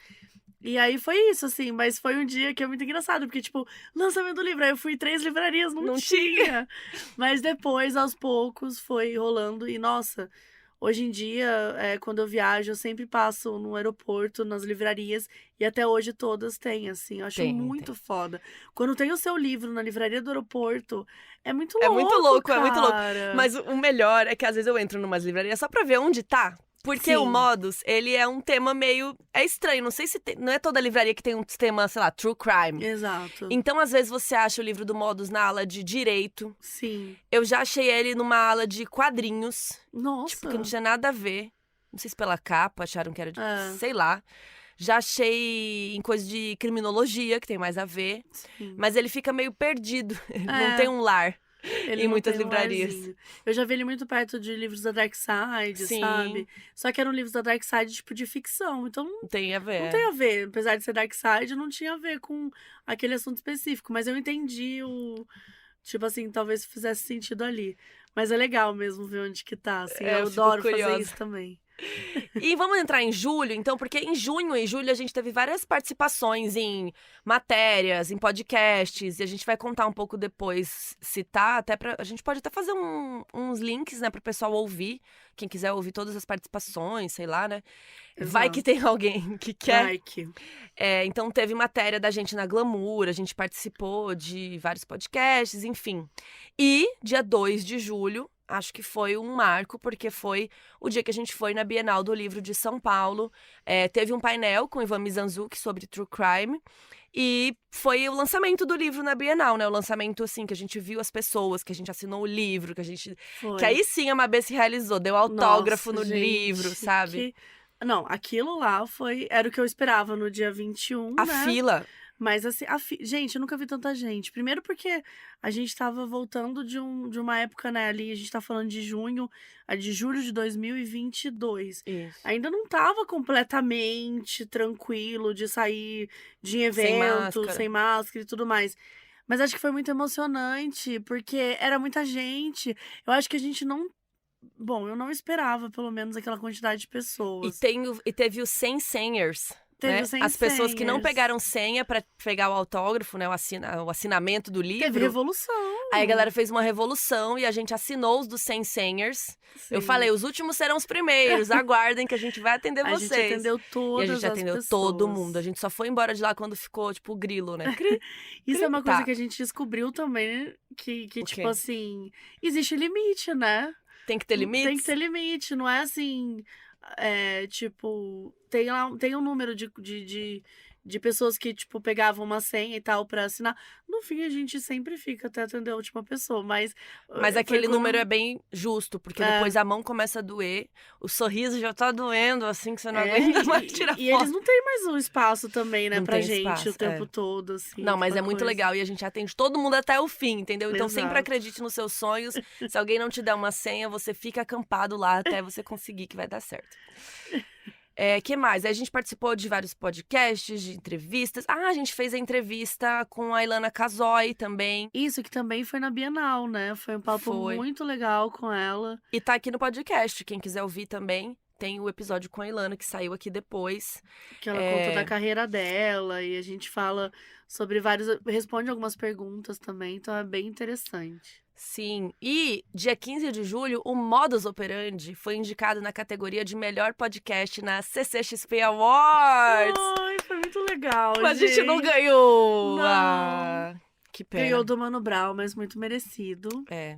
[SPEAKER 3] E aí foi isso, assim, mas foi um dia que é muito engraçado, porque, tipo, lançamento do livro, aí eu fui em 3 livrarias, não tinha. Mas depois, aos poucos, foi rolando, e nossa, hoje em dia, quando eu viajo, eu sempre passo no aeroporto, nas livrarias, e até hoje todas têm, assim, eu acho muito foda. Quando tem o seu livro na livraria do aeroporto, é muito louco,
[SPEAKER 2] é muito louco. Mas o melhor é que às vezes eu entro numas livrarias só pra ver onde tá. Porque o Modus, ele é um tema meio... É estranho, não sei se tem... Não é toda livraria que tem um tema, sei lá, true crime.
[SPEAKER 3] Exato.
[SPEAKER 2] Então, às vezes, você acha o livro do Modus na ala de direito.
[SPEAKER 3] Sim.
[SPEAKER 2] Eu já achei ele numa ala de quadrinhos.
[SPEAKER 3] Nossa.
[SPEAKER 2] Tipo, que não tinha nada a ver. Não sei se pela capa acharam que era de... Sei lá. Já achei em coisa de criminologia, que tem mais a ver.
[SPEAKER 3] Sim.
[SPEAKER 2] Mas ele fica meio perdido. Não tem um lar. Em muitas livrarias.
[SPEAKER 3] Eu já vi ele muito perto de livros da Dark Side, sabe? Só que eram livros da Dark Side, tipo, de ficção. Então, não
[SPEAKER 2] tem a ver.
[SPEAKER 3] Não tem a ver. Apesar de ser Dark Side, não tinha a ver com aquele assunto específico. Mas eu entendi o... Tipo assim, talvez fizesse sentido ali. Mas é legal mesmo ver onde que tá, assim. Eu adoro fazer isso também.
[SPEAKER 2] E vamos entrar em julho, então, porque em junho e julho a gente teve várias participações em matérias, em podcasts, e a gente vai contar um pouco depois, citar, até pra... A gente pode até fazer uns links, né, pro pessoal ouvir, quem quiser ouvir todas as participações, sei lá, né? Exato. Vai que tem alguém que quer.
[SPEAKER 3] Vai que.
[SPEAKER 2] Então teve matéria da gente na Glamour, a gente participou de vários podcasts, enfim. E dia 2 de julho, acho que foi um marco, porque foi o dia que a gente foi na Bienal do Livro de São Paulo. Teve um painel com Ivan Mizanzuki sobre True Crime. E foi o lançamento do livro na Bienal, né? O lançamento, assim, que a gente viu as pessoas, que a gente assinou o livro, que a gente...
[SPEAKER 3] Foi.
[SPEAKER 2] Que aí sim a Mabê se realizou, deu autógrafo no livro, sabe?
[SPEAKER 3] Não, aquilo lá era o que eu esperava no dia 21,
[SPEAKER 2] a
[SPEAKER 3] né?
[SPEAKER 2] Fila...
[SPEAKER 3] Mas assim, gente, eu nunca vi tanta gente. Primeiro porque a gente tava voltando de uma época, né, ali, a gente tá falando de julho de 2022.
[SPEAKER 2] Isso.
[SPEAKER 3] Ainda não tava completamente tranquilo de sair de evento, sem máscara e tudo mais. Mas acho que foi muito emocionante, porque era muita gente. Eu acho que a gente não... Bom, eu não esperava, pelo menos, aquela quantidade de pessoas.
[SPEAKER 2] E teve os 100 senhers. Né? As pessoas que não pegaram senha pra pegar o autógrafo, né? O assinamento do livro.
[SPEAKER 3] Teve revolução.
[SPEAKER 2] Aí a galera fez uma revolução e a gente assinou os dos 100 seniors. Eu falei, os últimos serão os primeiros, aguardem que a gente vai atender vocês.
[SPEAKER 3] A gente atendeu todas as pessoas.
[SPEAKER 2] E a gente atendeu todo mundo. A gente só foi embora de lá quando ficou, tipo, o grilo, né?
[SPEAKER 3] Isso é uma coisa que a gente descobriu também, que tipo assim, existe limite, né?
[SPEAKER 2] Tem que ter limite?
[SPEAKER 3] Tem que ter limite, não é assim... tipo, tem um número de pessoas que, tipo, pegavam uma senha e tal pra assinar. No fim, a gente sempre fica até atender a última pessoa, mas
[SPEAKER 2] aquele número é bem justo, porque depois a mão começa a doer, o sorriso já tá doendo, assim, que você não aguenta mais tirar foto.
[SPEAKER 3] E eles não têm mais um espaço também, né,
[SPEAKER 2] não
[SPEAKER 3] pra gente
[SPEAKER 2] espaço,
[SPEAKER 3] o tempo todo, assim.
[SPEAKER 2] Não, mas é muito legal e a gente atende todo mundo até o fim, entendeu? Então sempre acredite nos seus sonhos. Se alguém não te der uma senha, você fica acampado lá até você conseguir, que vai dar certo. Que mais? A gente participou de vários podcasts, de entrevistas. A gente fez a entrevista com a Ilana Casoy também.
[SPEAKER 3] Isso, que também foi na Bienal, né? Foi um papo muito legal com ela.
[SPEAKER 2] E tá aqui no podcast, quem quiser ouvir também. Tem o episódio com a Ilana, que saiu aqui depois.
[SPEAKER 3] Que ela conta da carreira dela e a gente fala sobre responde algumas perguntas também, então é bem interessante.
[SPEAKER 2] Sim, e dia 15 de julho, o Modus Operandi foi indicado na categoria de melhor podcast na CCXP Awards.
[SPEAKER 3] Ai, foi muito legal,
[SPEAKER 2] Mas a gente não ganhou!
[SPEAKER 3] Não.
[SPEAKER 2] Que pena.
[SPEAKER 3] Ganhou do Mano Brown, mas muito merecido.
[SPEAKER 2] É.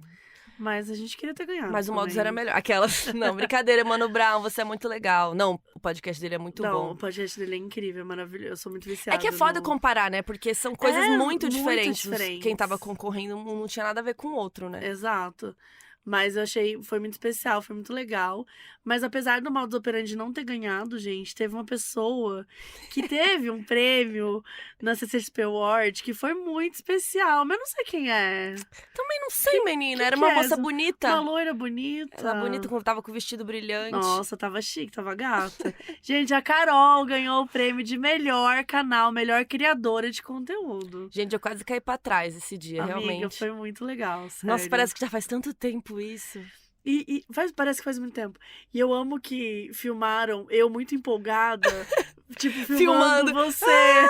[SPEAKER 3] Mas a gente queria ter ganhado.
[SPEAKER 2] Mas o
[SPEAKER 3] também.
[SPEAKER 2] Modus era melhor. Aquelas. Não, brincadeira, Mano Brown, você é muito legal. Não, o podcast dele é muito
[SPEAKER 3] Não,
[SPEAKER 2] bom.
[SPEAKER 3] o podcast dele é incrível, é maravilhoso. Eu sou muito viciada.
[SPEAKER 2] É que é foda
[SPEAKER 3] no...
[SPEAKER 2] comparar, né? Porque são coisas
[SPEAKER 3] É,
[SPEAKER 2] muito
[SPEAKER 3] muito
[SPEAKER 2] diferentes.
[SPEAKER 3] diferentes.
[SPEAKER 2] Quem tava concorrendo não tinha nada a ver com o outro, né?
[SPEAKER 3] Exato. Mas eu achei, foi muito especial, foi muito legal. Mas apesar do Modus Operandi não ter ganhado, gente, teve uma pessoa que teve um prêmio na CCXP Award que foi muito especial. Mas eu não sei quem é.
[SPEAKER 2] Também não sei, menina. Era
[SPEAKER 3] que
[SPEAKER 2] uma
[SPEAKER 3] é
[SPEAKER 2] moça
[SPEAKER 3] essa?
[SPEAKER 2] bonita.
[SPEAKER 3] Uma loira bonita.
[SPEAKER 2] Ela bonita, tava com o vestido brilhante.
[SPEAKER 3] Nossa, tava chique, tava gata. Gente, a Carol ganhou o prêmio de melhor canal, melhor criadora de conteúdo.
[SPEAKER 2] Gente, eu quase caí pra trás esse dia,
[SPEAKER 3] Amiga,
[SPEAKER 2] realmente.
[SPEAKER 3] foi muito legal, sério.
[SPEAKER 2] Nossa, parece que já faz tanto tempo isso.
[SPEAKER 3] Parece que faz muito tempo. E eu amo que filmaram eu muito empolgada, tipo,
[SPEAKER 2] Filmando.
[SPEAKER 3] filmando você.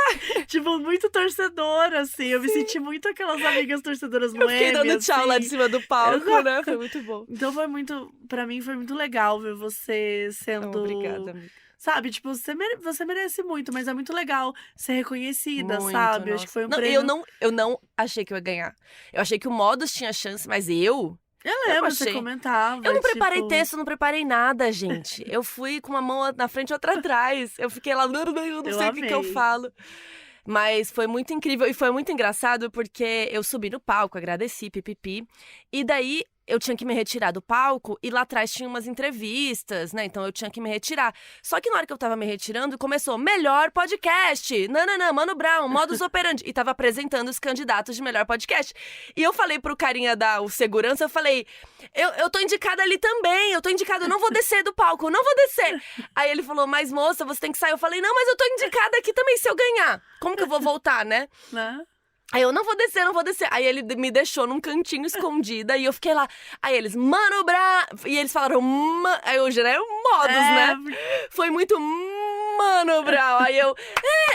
[SPEAKER 3] Tipo, muito torcedora, assim. Eu me senti muito aquelas amigas torcedoras no
[SPEAKER 2] Eu fiquei
[SPEAKER 3] M,
[SPEAKER 2] dando tchau
[SPEAKER 3] assim.
[SPEAKER 2] lá de cima do palco,
[SPEAKER 3] Exato.
[SPEAKER 2] né? Foi muito bom.
[SPEAKER 3] Então foi muito, pra mim foi muito legal ver você sendo...
[SPEAKER 2] Obrigada, amiga.
[SPEAKER 3] Sabe, tipo, você merece muito, mas é muito legal ser reconhecida,
[SPEAKER 2] Muito,
[SPEAKER 3] sabe? Eu
[SPEAKER 2] nossa.
[SPEAKER 3] acho que foi um
[SPEAKER 2] Não,
[SPEAKER 3] prêmio...
[SPEAKER 2] eu não achei que eu ia ganhar. Eu achei que o Modus tinha chance, mas eu
[SPEAKER 3] Eu lembro,
[SPEAKER 2] achei.
[SPEAKER 3] você comentava.
[SPEAKER 2] não preparei
[SPEAKER 3] tipo...
[SPEAKER 2] texto, não preparei nada, gente. Eu fui com uma mão na frente e outra atrás. Eu fiquei lá, não sei o que eu
[SPEAKER 3] amei.
[SPEAKER 2] falo. Mas foi muito incrível e foi muito engraçado porque eu subi no palco, agradeci, pipipi. E daí eu tinha que me retirar do palco e lá atrás tinha umas entrevistas, né? Então eu tinha que me retirar. Só que na hora que eu tava me retirando, começou melhor podcast. Nananã, Mano Brown, Modus Operandi. E tava apresentando os candidatos de melhor podcast. E eu falei pro carinha o segurança, eu falei, eu tô indicada ali também, eu tô indicada, eu não vou descer do palco, eu não vou descer. Aí ele falou, mas moça, você tem que sair. Eu falei, não, mas eu tô indicada aqui também, se eu ganhar. Como que eu vou voltar, né?
[SPEAKER 3] Né?
[SPEAKER 2] Aí eu não vou descer, não vou descer. Aí ele me deixou num cantinho escondida e eu fiquei lá. Aí eles, Mano Brown. E eles falaram, aí eu já é o Modus, né? Foi muito Mano Brown. Aí eu,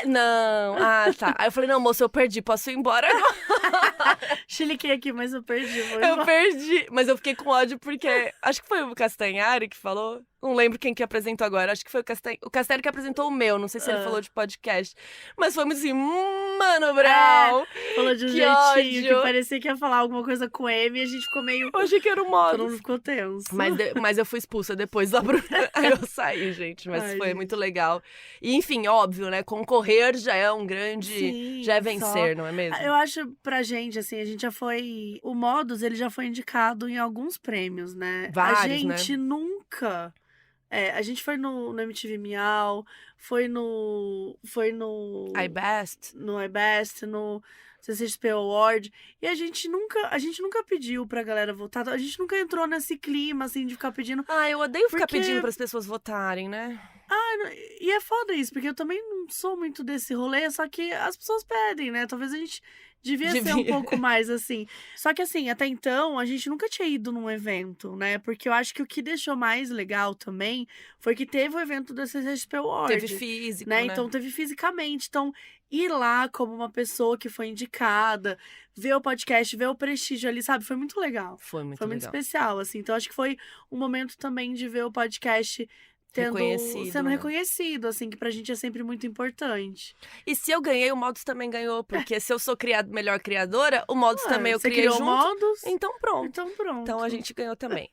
[SPEAKER 2] não. Ah, tá. Aí eu falei, não, moço, eu perdi, posso ir embora agora?
[SPEAKER 3] Chiliquei aqui, mas eu perdi.
[SPEAKER 2] Eu perdi. Mas eu fiquei com ódio porque, acho que foi o Castanhari que falou. Não lembro quem que apresentou agora. Acho que foi o Castanhari que apresentou o meu. Não sei se ele falou de podcast. Mas foi muito assim, Mano Brown.
[SPEAKER 3] Falou de um
[SPEAKER 2] Que
[SPEAKER 3] jeitinho
[SPEAKER 2] ódio.
[SPEAKER 3] que parecia que ia falar alguma coisa com M e a gente ficou meio...
[SPEAKER 2] Eu achei que era o
[SPEAKER 3] Todo
[SPEAKER 2] Modus.
[SPEAKER 3] mundo ficou tenso.
[SPEAKER 2] Mas eu fui expulsa depois da Bruna. Aí eu saí, gente. Mas
[SPEAKER 3] Ai,
[SPEAKER 2] foi
[SPEAKER 3] gente.
[SPEAKER 2] muito legal. E, enfim, óbvio, né? Concorrer já é um grande...
[SPEAKER 3] Sim,
[SPEAKER 2] já é vencer, não é mesmo?
[SPEAKER 3] Eu acho, pra gente, assim, a gente já foi... O Modus, ele já foi indicado em alguns prêmios, né?
[SPEAKER 2] Vários,
[SPEAKER 3] a gente
[SPEAKER 2] né?
[SPEAKER 3] nunca... a gente foi no MTV Miau, foi no
[SPEAKER 2] iBest.
[SPEAKER 3] no iBest, no CCXP Award, e a gente nunca pediu pra galera votar, a gente nunca entrou nesse clima, assim, de ficar pedindo.
[SPEAKER 2] Ah, eu odeio ficar
[SPEAKER 3] Porque-
[SPEAKER 2] pedindo pras pessoas votarem, né?
[SPEAKER 3] E é foda isso, porque eu também não sou muito desse rolê, só que as pessoas pedem, né? Talvez a gente devia ser um
[SPEAKER 2] Devia.
[SPEAKER 3] pouco mais assim. Só que assim, até então, a gente nunca tinha ido num evento, né? Porque eu acho que o que deixou mais legal também foi que teve o evento da CCXP Award.
[SPEAKER 2] Teve físico,
[SPEAKER 3] né?
[SPEAKER 2] né?
[SPEAKER 3] Então teve fisicamente. Então, ir lá como uma pessoa que foi indicada, ver o podcast, ver o prestígio ali, sabe? Foi muito legal.
[SPEAKER 2] Foi muito
[SPEAKER 3] Foi muito
[SPEAKER 2] legal.
[SPEAKER 3] especial, assim. Então, acho que foi um momento também de ver o podcast
[SPEAKER 2] Reconhecido,
[SPEAKER 3] sendo
[SPEAKER 2] né?
[SPEAKER 3] reconhecido, assim, que pra gente é sempre muito importante.
[SPEAKER 2] E se eu ganhei, o Modus também ganhou. Porque se eu sou melhor criadora, o Modus também eu
[SPEAKER 3] Você
[SPEAKER 2] criei
[SPEAKER 3] criou
[SPEAKER 2] junto.
[SPEAKER 3] Modus?
[SPEAKER 2] Então pronto.
[SPEAKER 3] Então pronto.
[SPEAKER 2] Então a gente ganhou também.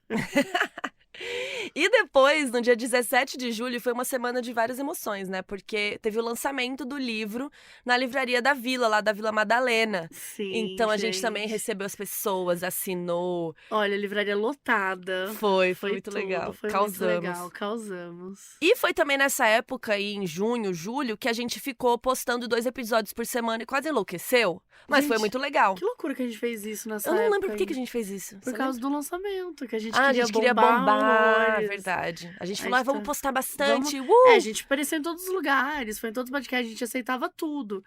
[SPEAKER 2] E depois, no dia 17 de julho, foi uma semana de várias emoções, né? Porque teve o lançamento do livro na livraria da Vila, lá da Vila Madalena.
[SPEAKER 3] Sim,
[SPEAKER 2] Então a gente também recebeu as pessoas, assinou.
[SPEAKER 3] Olha, livraria lotada.
[SPEAKER 2] Foi muito
[SPEAKER 3] tudo,
[SPEAKER 2] legal.
[SPEAKER 3] Foi
[SPEAKER 2] Causamos.
[SPEAKER 3] muito legal, causamos.
[SPEAKER 2] E foi também nessa época, aí, em junho, julho, que a gente ficou postando 2 episódios por semana e quase enlouqueceu. Mas foi
[SPEAKER 3] Gente,
[SPEAKER 2] muito legal.
[SPEAKER 3] Que loucura que a gente fez isso nessa
[SPEAKER 2] Eu não
[SPEAKER 3] época.
[SPEAKER 2] lembro por que
[SPEAKER 3] aí.
[SPEAKER 2] a gente fez isso.
[SPEAKER 3] Por causa do lançamento, que a gente
[SPEAKER 2] a
[SPEAKER 3] queria
[SPEAKER 2] gente queria
[SPEAKER 3] bombar.
[SPEAKER 2] bombar,
[SPEAKER 3] horrores.
[SPEAKER 2] verdade. A gente
[SPEAKER 3] A
[SPEAKER 2] falou,
[SPEAKER 3] gente
[SPEAKER 2] vamos
[SPEAKER 3] tá-
[SPEAKER 2] postar bastante.
[SPEAKER 3] A gente apareceu em todos os lugares, foi em todos os podcasts, a gente aceitava tudo.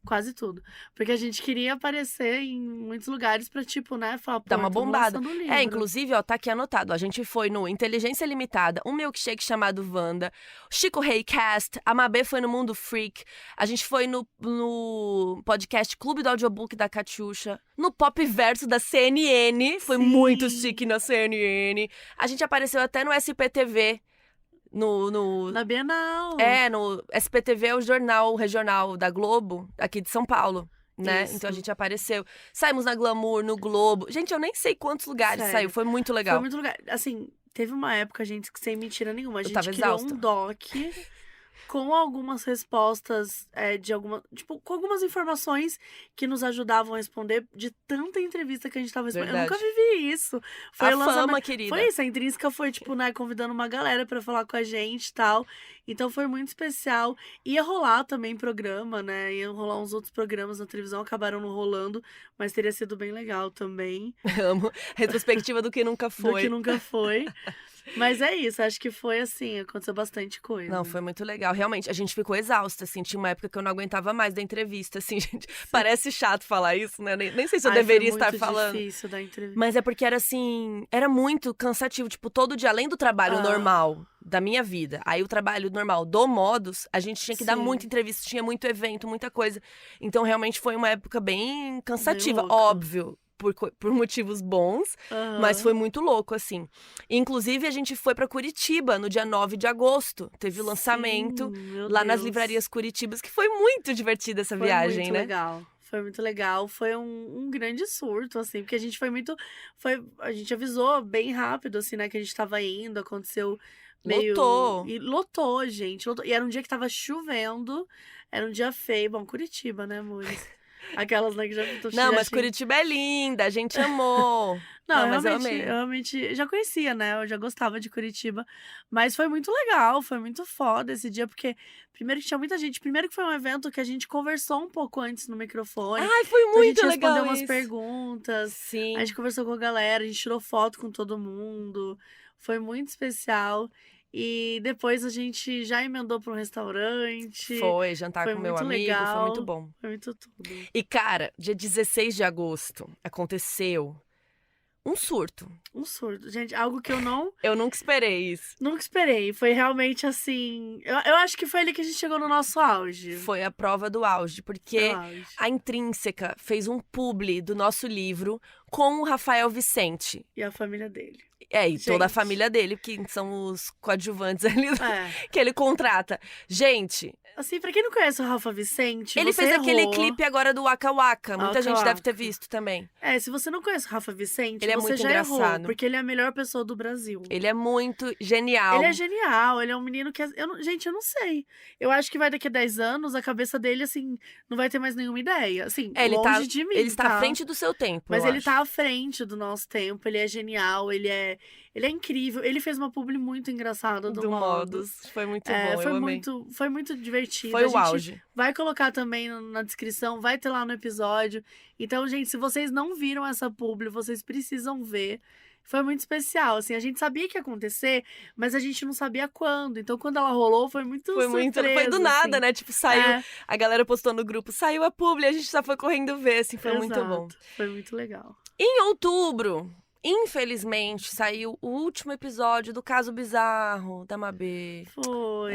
[SPEAKER 3] Quase tudo. Porque a gente queria aparecer em muitos lugares pra, tipo, né, falar, pô,
[SPEAKER 2] Dá uma
[SPEAKER 3] tamo
[SPEAKER 2] bombada.
[SPEAKER 3] lançando um livro.
[SPEAKER 2] Inclusive, ó, tá aqui anotado. A gente foi no Inteligência Limitada, um milkshake chamado Wanda, Chico Raycast, a Mabê foi no Mundo Freak, a gente foi no podcast Clube do Audiobook da Catiuxa, no Pop Verso da CNN, foi
[SPEAKER 3] Sim.
[SPEAKER 2] muito chique na CNN. A gente apareceu até no SPTV,
[SPEAKER 3] Na Bienal.
[SPEAKER 2] no SPTV é o jornal regional da Globo, aqui de São Paulo. né?
[SPEAKER 3] Isso.
[SPEAKER 2] Então a gente apareceu. Saímos na Glamour, no Globo. Gente, eu nem sei quantos lugares
[SPEAKER 3] Sério.
[SPEAKER 2] saiu. Foi muito legal.
[SPEAKER 3] Foi muito legal. Assim, teve uma época, gente, que sem mentira nenhuma, a gente
[SPEAKER 2] tava
[SPEAKER 3] criou
[SPEAKER 2] exausta.
[SPEAKER 3] um doc com algumas respostas tipo, com algumas informações que nos ajudavam a responder de tanta entrevista que a gente tava respondendo. Eu nunca vivi isso. Foi
[SPEAKER 2] a fama, querida.
[SPEAKER 3] Foi isso, a Intrínseca foi, tipo, né, convidando uma galera pra falar com a gente e tal. Então foi muito especial. Ia rolar também programa, né? Iam rolar uns outros programas na televisão, acabaram não rolando, mas teria sido bem legal também.
[SPEAKER 2] Amo. Retrospectiva do que nunca foi.
[SPEAKER 3] Do que nunca foi. Mas é isso, acho que foi assim, aconteceu bastante coisa.
[SPEAKER 2] Não, foi muito legal. Realmente, a gente ficou exausta, assim. Tinha uma época que eu não aguentava mais da entrevista, assim, gente. Parece chato falar isso, né? Nem sei se eu deveria estar falando.
[SPEAKER 3] Foi muito difícil da entrevista.
[SPEAKER 2] Mas é porque era assim, era muito cansativo. Tipo, todo dia, além do trabalho normal da minha vida, aí o trabalho normal do Modus, a gente tinha que dar muita entrevista, tinha muito evento, muita coisa. Então, realmente, foi uma época bem cansativa,
[SPEAKER 3] Bem louca.
[SPEAKER 2] óbvio. Por motivos bons, mas foi muito louco, assim. Inclusive, a gente foi pra Curitiba no dia 9 de agosto. Teve o lançamento lá nas livrarias Curitibas, que foi muito divertida essa viagem, né?
[SPEAKER 3] Foi muito legal. Foi um grande surto, assim, porque a gente foi muito. A gente avisou bem rápido, assim, né, que a gente tava indo, aconteceu meio.
[SPEAKER 2] Lotou.
[SPEAKER 3] E lotou, gente. Lotou. E era um dia que tava chovendo, era um dia feio. Bom, Curitiba, né, amores? Aquelas, né, que já...
[SPEAKER 2] Não, mas Curitiba é linda, a gente amou.
[SPEAKER 3] Não,
[SPEAKER 2] mas
[SPEAKER 3] realmente,
[SPEAKER 2] eu amei.
[SPEAKER 3] realmente já conhecia, né? Eu já gostava de Curitiba. Mas foi muito legal, foi muito foda esse dia, porque primeiro que tinha muita gente. Primeiro que foi um evento que a gente conversou um pouco antes no microfone.
[SPEAKER 2] Ai, foi
[SPEAKER 3] Então a gente
[SPEAKER 2] muito legal
[SPEAKER 3] respondeu umas
[SPEAKER 2] isso.
[SPEAKER 3] perguntas.
[SPEAKER 2] Sim.
[SPEAKER 3] A gente conversou com a galera, a gente tirou foto com todo mundo. Foi muito especial. E depois a gente já emendou para um restaurante.
[SPEAKER 2] Foi, jantar
[SPEAKER 3] Foi
[SPEAKER 2] com meu
[SPEAKER 3] muito
[SPEAKER 2] amigo,
[SPEAKER 3] legal.
[SPEAKER 2] foi muito bom.
[SPEAKER 3] Foi muito tudo.
[SPEAKER 2] E, cara, dia 16 de agosto, aconteceu um surto.
[SPEAKER 3] Um surto. Gente, algo que eu não...
[SPEAKER 2] Eu nunca esperei isso.
[SPEAKER 3] Nunca esperei. Foi realmente assim... Eu acho que foi ali que a gente chegou no nosso auge.
[SPEAKER 2] Foi a prova do auge, porque
[SPEAKER 3] Eu acho.
[SPEAKER 2] a Intrínseca fez um publi do nosso livro com o Rafael Vicente.
[SPEAKER 3] E a família dele.
[SPEAKER 2] E toda a
[SPEAKER 3] Gente.
[SPEAKER 2] família dele, que são os coadjuvantes ali
[SPEAKER 3] É.
[SPEAKER 2] que ele contrata. Gente,
[SPEAKER 3] Assim, pra quem não conhece o Rafa Vicente,
[SPEAKER 2] ele
[SPEAKER 3] você
[SPEAKER 2] fez aquele
[SPEAKER 3] errou.
[SPEAKER 2] clipe agora do Waka Waka. Muita
[SPEAKER 3] Waka
[SPEAKER 2] gente deve ter
[SPEAKER 3] Waka.
[SPEAKER 2] visto também.
[SPEAKER 3] Se você não conhece o Rafa Vicente,
[SPEAKER 2] Ele é
[SPEAKER 3] você
[SPEAKER 2] muito
[SPEAKER 3] já errou.
[SPEAKER 2] engraçado.
[SPEAKER 3] Porque ele é a melhor pessoa do Brasil.
[SPEAKER 2] Ele é muito genial.
[SPEAKER 3] Ele é genial, ele é um menino que... Gente, eu não sei. Eu acho que vai daqui a 10 anos, a cabeça dele, assim, não vai ter mais nenhuma ideia. Assim,
[SPEAKER 2] Ele
[SPEAKER 3] longe
[SPEAKER 2] tá,
[SPEAKER 3] de mim,
[SPEAKER 2] ele está
[SPEAKER 3] tá?
[SPEAKER 2] à frente do seu tempo,
[SPEAKER 3] Mas
[SPEAKER 2] eu
[SPEAKER 3] ele
[SPEAKER 2] acho.
[SPEAKER 3] tá à frente do nosso tempo, ele é genial, ele é incrível. Ele fez uma publi muito engraçada do Modus.
[SPEAKER 2] Foi muito bom, eu amei.
[SPEAKER 3] Foi muito divertido.
[SPEAKER 2] Foi
[SPEAKER 3] A
[SPEAKER 2] o
[SPEAKER 3] gente
[SPEAKER 2] auge.
[SPEAKER 3] vai colocar também na descrição, vai ter lá no episódio. Então, gente, se vocês não viram essa publi, vocês precisam ver. Foi muito especial, assim, a gente sabia que ia acontecer, mas a gente não sabia quando. Então, quando ela rolou, foi muito surpresa,
[SPEAKER 2] Foi do nada,
[SPEAKER 3] assim.
[SPEAKER 2] né? Tipo, saiu,
[SPEAKER 3] É.
[SPEAKER 2] a galera postou no grupo, saiu a publi, a gente só foi correndo ver, assim, foi muito
[SPEAKER 3] Exato.
[SPEAKER 2] bom.
[SPEAKER 3] Foi muito legal.
[SPEAKER 2] Em outubro, infelizmente, saiu o último episódio do Caso Bizarro da Mabê.
[SPEAKER 3] Foi.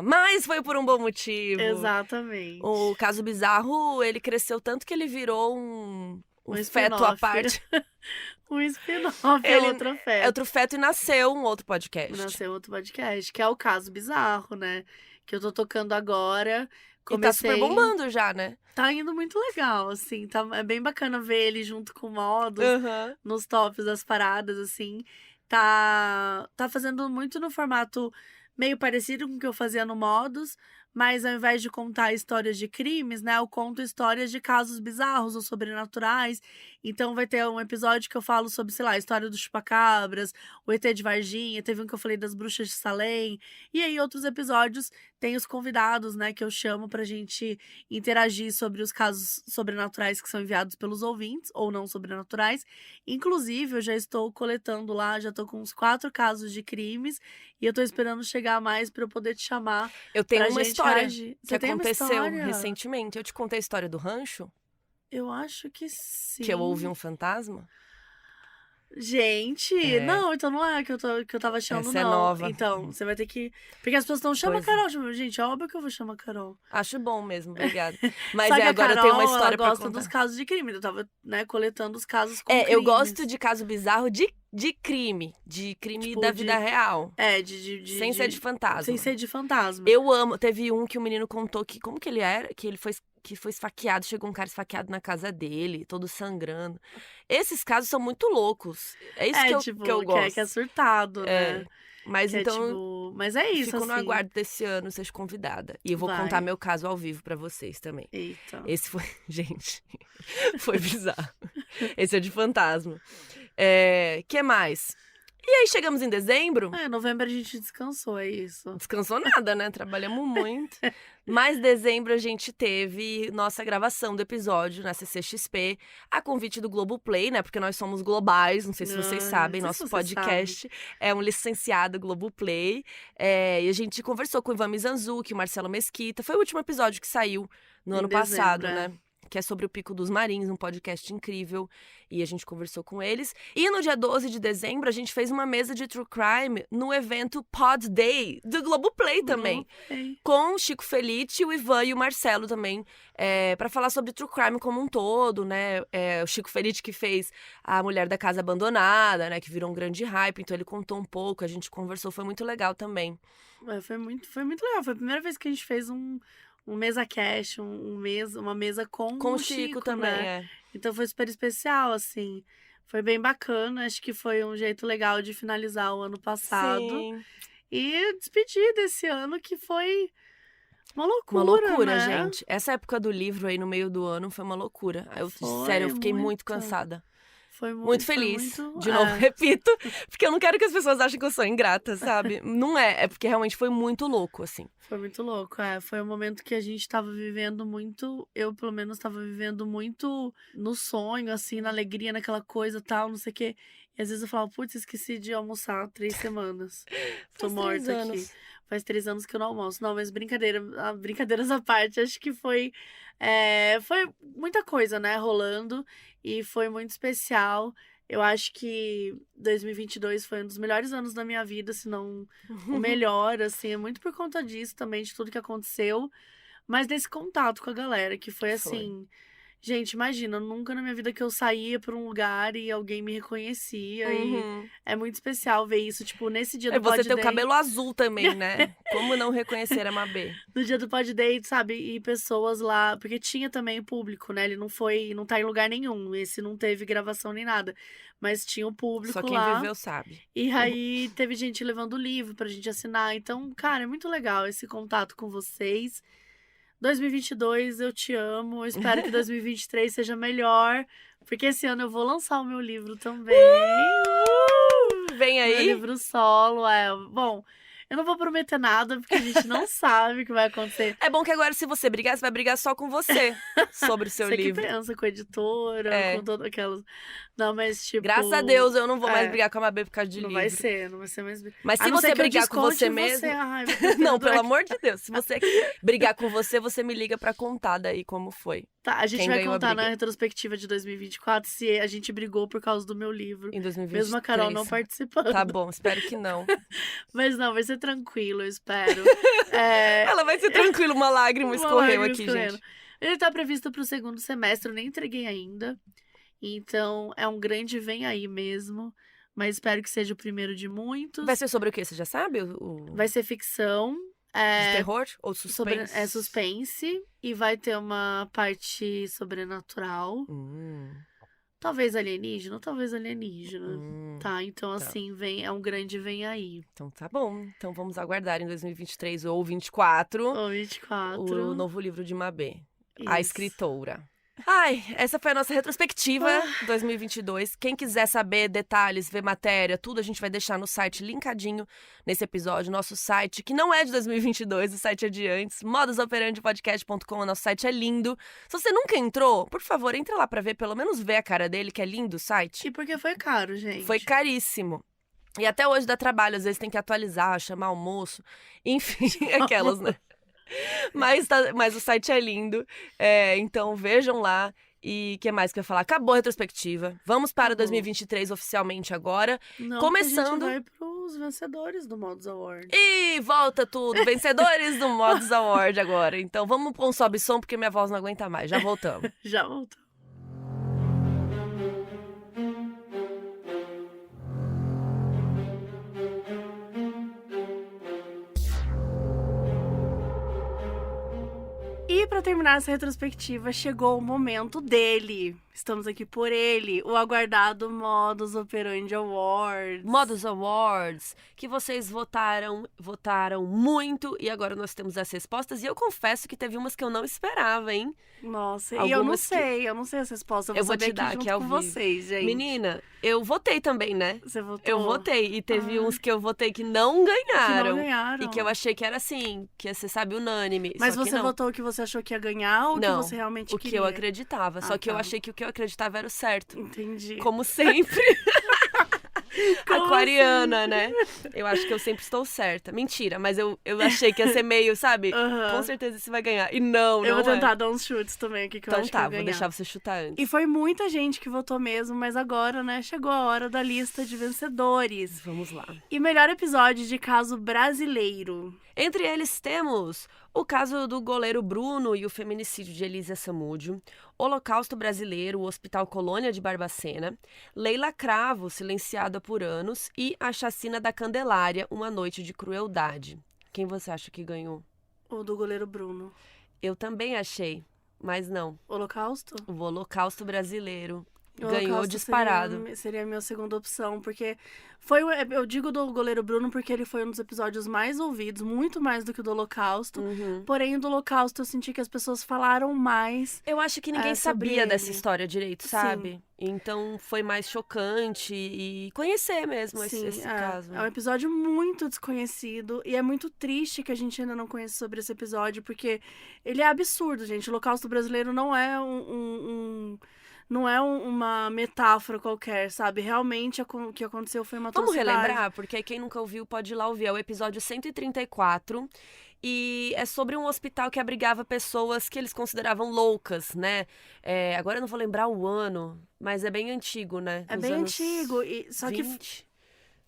[SPEAKER 2] Mas foi por um bom motivo.
[SPEAKER 3] Exatamente.
[SPEAKER 2] O Caso Bizarro, ele cresceu tanto que ele virou um feto
[SPEAKER 3] spin-off.
[SPEAKER 2] à parte.
[SPEAKER 3] Um spin-off,
[SPEAKER 2] Ele-
[SPEAKER 3] outro feto.
[SPEAKER 2] É outro feto e nasceu um outro podcast.
[SPEAKER 3] Nasceu outro podcast, que é o Caso Bizarro, né? Que eu tô tocando agora.
[SPEAKER 2] E tá super bombando já, né?
[SPEAKER 3] Tá indo muito legal, assim. É bem bacana ver ele junto com o Modus
[SPEAKER 2] Aham.
[SPEAKER 3] nos tops das paradas, assim. Tá fazendo muito no formato meio parecido com o que eu fazia no Modus, mas ao invés de contar histórias de crimes, né, eu conto histórias de casos bizarros ou sobrenaturais. Então vai ter um episódio que eu falo sobre, sei lá, a história dos chupacabras, o ET de Varginha, teve um que eu falei das bruxas de Salem. E aí outros episódios tem os convidados, né, que eu chamo pra gente interagir sobre os casos sobrenaturais que são enviados pelos ouvintes, ou não sobrenaturais. Inclusive, eu já estou coletando lá, já tô com uns 4 casos de crimes, e eu tô esperando chegar a mais pra eu poder te chamar.
[SPEAKER 2] Eu tenho
[SPEAKER 3] Pra
[SPEAKER 2] uma
[SPEAKER 3] gente
[SPEAKER 2] história
[SPEAKER 3] reagir.
[SPEAKER 2] que
[SPEAKER 3] Você tem uma
[SPEAKER 2] aconteceu
[SPEAKER 3] história?
[SPEAKER 2] recentemente. Eu te contei a história do rancho?
[SPEAKER 3] Eu acho que sim.
[SPEAKER 2] Que eu ouvi um fantasma?
[SPEAKER 3] Gente,
[SPEAKER 2] É.
[SPEAKER 3] não, então não é que eu tava achando,
[SPEAKER 2] Essa é
[SPEAKER 3] não.
[SPEAKER 2] nova.
[SPEAKER 3] Então, você vai ter que... Porque as pessoas estão, chama a
[SPEAKER 2] Pois é.
[SPEAKER 3] Carol. Gente, é óbvio que eu vou chamar a Carol.
[SPEAKER 2] Acho bom mesmo, obrigada. Mas
[SPEAKER 3] Só que a
[SPEAKER 2] agora eu
[SPEAKER 3] Carol,
[SPEAKER 2] tenho uma história
[SPEAKER 3] ela
[SPEAKER 2] pra
[SPEAKER 3] gosta
[SPEAKER 2] contar.
[SPEAKER 3] dos casos de crime. Eu tava, né, coletando os casos com
[SPEAKER 2] Eu
[SPEAKER 3] crimes.
[SPEAKER 2] gosto de caso bizarro de de crime
[SPEAKER 3] Tipo,
[SPEAKER 2] da vida real.
[SPEAKER 3] Sem
[SPEAKER 2] ser de fantasma.
[SPEAKER 3] Sem ser de fantasma.
[SPEAKER 2] Eu amo. Teve um que o menino contou que como que ele era, que foi esfaqueado, chegou um cara esfaqueado na casa dele, todo sangrando. Esses casos são muito loucos. É isso que eu gosto.
[SPEAKER 3] Que é surtado, né?
[SPEAKER 2] Mas
[SPEAKER 3] que
[SPEAKER 2] então,
[SPEAKER 3] mas é isso,
[SPEAKER 2] fico
[SPEAKER 3] assim.
[SPEAKER 2] no aguardo desse ano, seja convidada. E eu vou contar meu caso ao vivo pra vocês também.
[SPEAKER 3] Eita.
[SPEAKER 2] Esse foi, gente, foi bizarro. Esse é de fantasma. Que mais? E aí chegamos em dezembro.
[SPEAKER 3] Novembro a gente descansou, é isso.
[SPEAKER 2] Descansou nada, né? Trabalhamos muito. Mas dezembro a gente teve nossa gravação do episódio na CCXP, a convite do Globoplay, né? Porque nós somos globais, não sei se vocês sabem, nosso podcast é um licenciado Globoplay. E a gente conversou com o Ivan Mizanzuki, o Marcelo Mesquita. Foi o último episódio que saiu no ano passado, né? Que é sobre o Pico dos Marins, um podcast incrível. E a gente conversou com eles. E no dia 12 de dezembro, a gente fez uma mesa de True Crime no evento Pod Day, do Globoplay também. Com o Chico Felitti, o Ivan e o Marcelo também. Pra falar sobre True Crime como um todo, né? O Chico Felitti que fez A Mulher da Casa Abandonada, né? Que virou um grande hype. Então ele contou um pouco, a gente conversou. Foi muito legal também.
[SPEAKER 3] Foi muito legal. Foi a primeira vez que a gente fez um mesa cast, uma mesa com o Chico
[SPEAKER 2] também,
[SPEAKER 3] né? Então foi super especial, assim. Foi bem bacana, acho que foi um jeito legal de finalizar o ano passado.
[SPEAKER 2] Sim.
[SPEAKER 3] E despedir desse ano que foi uma loucura,
[SPEAKER 2] Uma loucura,
[SPEAKER 3] né?
[SPEAKER 2] gente. Essa época do livro aí no meio do ano foi uma loucura. Sério, eu fiquei muito cansada.
[SPEAKER 3] Foi
[SPEAKER 2] muito feliz. De novo, repito, porque eu não quero que as pessoas achem que eu sou ingrata, sabe? Não é porque realmente foi muito louco, assim.
[SPEAKER 3] Foi muito louco, Foi um momento que a gente tava vivendo muito, eu pelo menos tava vivendo muito no sonho, assim, na alegria, naquela coisa tal, não sei o quê. E às vezes eu falava, putz, esqueci de almoçar 3 semanas. Tô morta aqui. Faz 3 anos que eu não almoço. Não, mas brincadeiras à parte, acho que foi muita coisa, né, rolando. E foi muito especial. Eu acho que 2022 foi um dos melhores anos da minha vida, se não o melhor, assim. É muito por conta disso também, de tudo que aconteceu. Mas desse contato com a galera, que foi assim... Gente, imagina, nunca na minha vida que eu saía pra um lugar e alguém me reconhecia. E é muito especial ver isso, tipo, nesse dia do Pod Day.
[SPEAKER 2] Você tem o cabelo azul também, né? Como não reconhecer a Mabê?
[SPEAKER 3] No dia do Pod Day, sabe? E pessoas lá, porque tinha também público, né? Ele não tá em lugar nenhum. Esse não teve gravação nem nada. Mas tinha o público lá.
[SPEAKER 2] Só quem viveu sabe.
[SPEAKER 3] E aí teve gente levando o livro pra gente assinar. Então, cara, é muito legal esse contato com vocês. 2022, eu te amo. Eu espero que 2023 seja melhor. Porque esse ano eu vou lançar o meu livro também.
[SPEAKER 2] Vem aí.
[SPEAKER 3] Meu livro solo. Bom, eu não vou prometer nada, porque a gente não sabe o que vai acontecer.
[SPEAKER 2] É bom que agora, se você brigar, você vai brigar só com você sobre o seu livro.
[SPEAKER 3] Você que pensa com a editora, com todas aquelas... Não, mas tipo...
[SPEAKER 2] Graças a Deus, eu não vou mais brigar com a Mabê por causa de livro.
[SPEAKER 3] Não vai ser mais...
[SPEAKER 2] Mas se você brigar com você mesmo... Não, pelo amor de Deus. Se você brigar com você, você me liga pra contar daí como foi.
[SPEAKER 3] Tá, a gente vai contar na retrospectiva de 2024 se a gente brigou por causa do meu livro.
[SPEAKER 2] Em 2023.
[SPEAKER 3] Mesmo a Carol não participando.
[SPEAKER 2] Tá bom, espero que não.
[SPEAKER 3] Mas não, vai ser tranquilo, eu espero.
[SPEAKER 2] Ela vai ser tranquila, uma lágrima escorreu aqui, gente.
[SPEAKER 3] Ele tá previsto pro 2º semestre, eu nem entreguei ainda. Então, é um grande vem aí mesmo. Mas espero que seja o primeiro de muitos.
[SPEAKER 2] Vai ser sobre o quê? Você já sabe?
[SPEAKER 3] Vai ser ficção.
[SPEAKER 2] De terror ou suspense?
[SPEAKER 3] Suspense. E vai ter uma parte sobrenatural. Talvez alienígena, Tá, então assim, é um grande vem aí.
[SPEAKER 2] Então tá bom. Então vamos aguardar em 2023 ou 2024. O novo livro de Mabê. Isso. A escritora. Ai, essa foi a nossa retrospectiva 2022. Quem quiser saber detalhes, ver matéria, tudo a gente vai deixar no site linkadinho nesse episódio. Nosso site, que não é de 2022, o site é de antes, modusoperandipodcast.com, o nosso site é lindo. Se você nunca entrou, por favor, entra lá pra ver, pelo menos ver a cara dele, que é lindo o site.
[SPEAKER 3] E porque foi caro, gente.
[SPEAKER 2] Foi caríssimo. E até hoje dá trabalho, às vezes tem que atualizar, chamar almoço, enfim, aquelas, né? Mas o site é lindo, então vejam lá. E o que mais que eu ia falar? Acabou a retrospectiva. Vamos para 2023 oficialmente agora.
[SPEAKER 3] Não,
[SPEAKER 2] começando.
[SPEAKER 3] A gente vai pros vencedores do Modus Award.
[SPEAKER 2] E volta tudo! Vencedores do Modus Award agora. Então vamos pôr um sobe som porque minha voz não aguenta mais. Já voltamos.
[SPEAKER 3] Já voltamos. E pra terminar essa retrospectiva, chegou o momento dele. Estamos aqui por ele, o aguardado Modus Operandi Awards.
[SPEAKER 2] Modus Awards, que vocês votaram muito e agora nós temos as respostas. E eu confesso que teve umas que eu não esperava, hein?
[SPEAKER 3] Nossa,
[SPEAKER 2] Algumas
[SPEAKER 3] e eu não sei as respostas.
[SPEAKER 2] Eu vou
[SPEAKER 3] saber
[SPEAKER 2] te dar
[SPEAKER 3] aqui
[SPEAKER 2] aqui
[SPEAKER 3] junto
[SPEAKER 2] ao
[SPEAKER 3] com
[SPEAKER 2] vivo.
[SPEAKER 3] vocês, gente.
[SPEAKER 2] Menina, eu votei também, né?
[SPEAKER 3] Você votou?
[SPEAKER 2] Eu votei. E teve uns que eu votei que não ganharam.
[SPEAKER 3] Que não ganharam.
[SPEAKER 2] E que eu achei que era assim, que ia ser, sabe, unânime.
[SPEAKER 3] Mas
[SPEAKER 2] só que
[SPEAKER 3] você
[SPEAKER 2] não.
[SPEAKER 3] votou o que você achou que ia ganhar ou o que
[SPEAKER 2] Não,
[SPEAKER 3] você realmente
[SPEAKER 2] o
[SPEAKER 3] queria?
[SPEAKER 2] que eu acreditava. Só que eu
[SPEAKER 3] tá.
[SPEAKER 2] achei que o que eu acreditava era o certo.
[SPEAKER 3] Entendi.
[SPEAKER 2] Como sempre.
[SPEAKER 3] Como
[SPEAKER 2] Aquariana,
[SPEAKER 3] assim?
[SPEAKER 2] né? Eu acho que eu sempre estou certa. Mentira, mas eu achei que ia ser meio, sabe?
[SPEAKER 3] Aham.
[SPEAKER 2] Com certeza você vai ganhar. E não,
[SPEAKER 3] Eu
[SPEAKER 2] não
[SPEAKER 3] vou tentar
[SPEAKER 2] é.
[SPEAKER 3] dar uns chutes também aqui que eu
[SPEAKER 2] Então
[SPEAKER 3] acho que
[SPEAKER 2] tá,
[SPEAKER 3] eu
[SPEAKER 2] vou
[SPEAKER 3] ganhar.
[SPEAKER 2] deixar você chutar antes.
[SPEAKER 3] E foi muita gente que votou mesmo, mas agora, né, chegou a hora da lista de vencedores.
[SPEAKER 2] Vamos lá.
[SPEAKER 3] E melhor episódio de caso brasileiro.
[SPEAKER 2] Entre eles temos o caso do goleiro Bruno e o feminicídio de Elísia Samúdio, Holocausto Brasileiro, o Hospital Colônia de Barbacena, Leila Cravo, silenciada por anos, e a chacina da Candelária, uma noite de crueldade. Quem você acha que ganhou?
[SPEAKER 3] O do goleiro Bruno.
[SPEAKER 2] Eu também achei, mas não.
[SPEAKER 3] Holocausto?
[SPEAKER 2] O Holocausto Brasileiro
[SPEAKER 3] O
[SPEAKER 2] ganhou
[SPEAKER 3] Holocausto
[SPEAKER 2] disparado.
[SPEAKER 3] Seria a minha segunda opção, porque eu digo do goleiro Bruno porque ele foi um dos episódios mais ouvidos, muito mais do que o do Holocausto. Porém, o do Holocausto eu senti que as pessoas falaram mais.
[SPEAKER 2] Eu acho que ninguém
[SPEAKER 3] sobre
[SPEAKER 2] sabia
[SPEAKER 3] ele.
[SPEAKER 2] dessa história direito,
[SPEAKER 3] Sim.
[SPEAKER 2] sabe? Então foi mais chocante e conhecer mesmo
[SPEAKER 3] Sim,
[SPEAKER 2] esse caso.
[SPEAKER 3] É um episódio muito desconhecido e é muito triste que a gente ainda não conheça sobre esse episódio, porque ele é absurdo, gente. O Holocausto Brasileiro não é não é uma metáfora qualquer, sabe? Realmente o que aconteceu foi uma
[SPEAKER 2] Vamos
[SPEAKER 3] atrocidade.
[SPEAKER 2] relembrar, porque quem nunca ouviu pode ir lá ouvir. É o episódio 134 e é sobre um hospital que abrigava pessoas que eles consideravam loucas, né? Agora eu não vou lembrar o ano, mas é bem antigo, né?
[SPEAKER 3] É
[SPEAKER 2] Nos
[SPEAKER 3] bem
[SPEAKER 2] anos
[SPEAKER 3] antigo, só que
[SPEAKER 2] 20,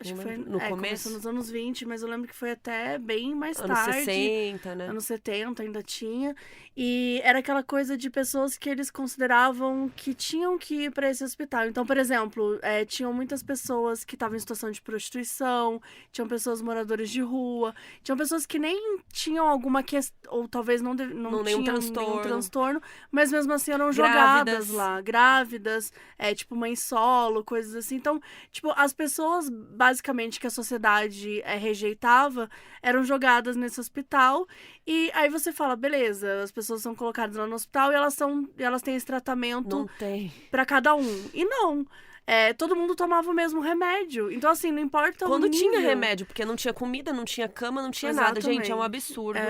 [SPEAKER 3] acho que
[SPEAKER 2] não
[SPEAKER 3] foi
[SPEAKER 2] lembro. No começo?
[SPEAKER 3] começou nos anos 20, mas eu lembro que foi até bem mais
[SPEAKER 2] anos
[SPEAKER 3] tarde.
[SPEAKER 2] 60, né?
[SPEAKER 3] Anos 70 ainda tinha. E era aquela coisa de pessoas que eles consideravam que tinham que ir para esse hospital. Então, por exemplo, tinham muitas pessoas que estavam em situação de prostituição, tinham pessoas moradores de rua, tinham pessoas que nem tinham alguma questão, ou talvez não tinham nenhum transtorno, mas mesmo assim eram jogadas lá. Grávidas, tipo mãe solo, coisas assim. Então, tipo, as pessoas basicamente que a sociedade rejeitava eram jogadas nesse hospital. E aí você fala, beleza, as pessoas são colocadas lá no hospital e elas têm esse tratamento
[SPEAKER 2] Não tem.
[SPEAKER 3] pra cada um. E não. Todo mundo tomava o mesmo remédio. Então, assim, não importa
[SPEAKER 2] Quando
[SPEAKER 3] o nível.
[SPEAKER 2] tinha remédio, porque não tinha comida, não tinha cama, não tinha nada. Gente, é um absurdo.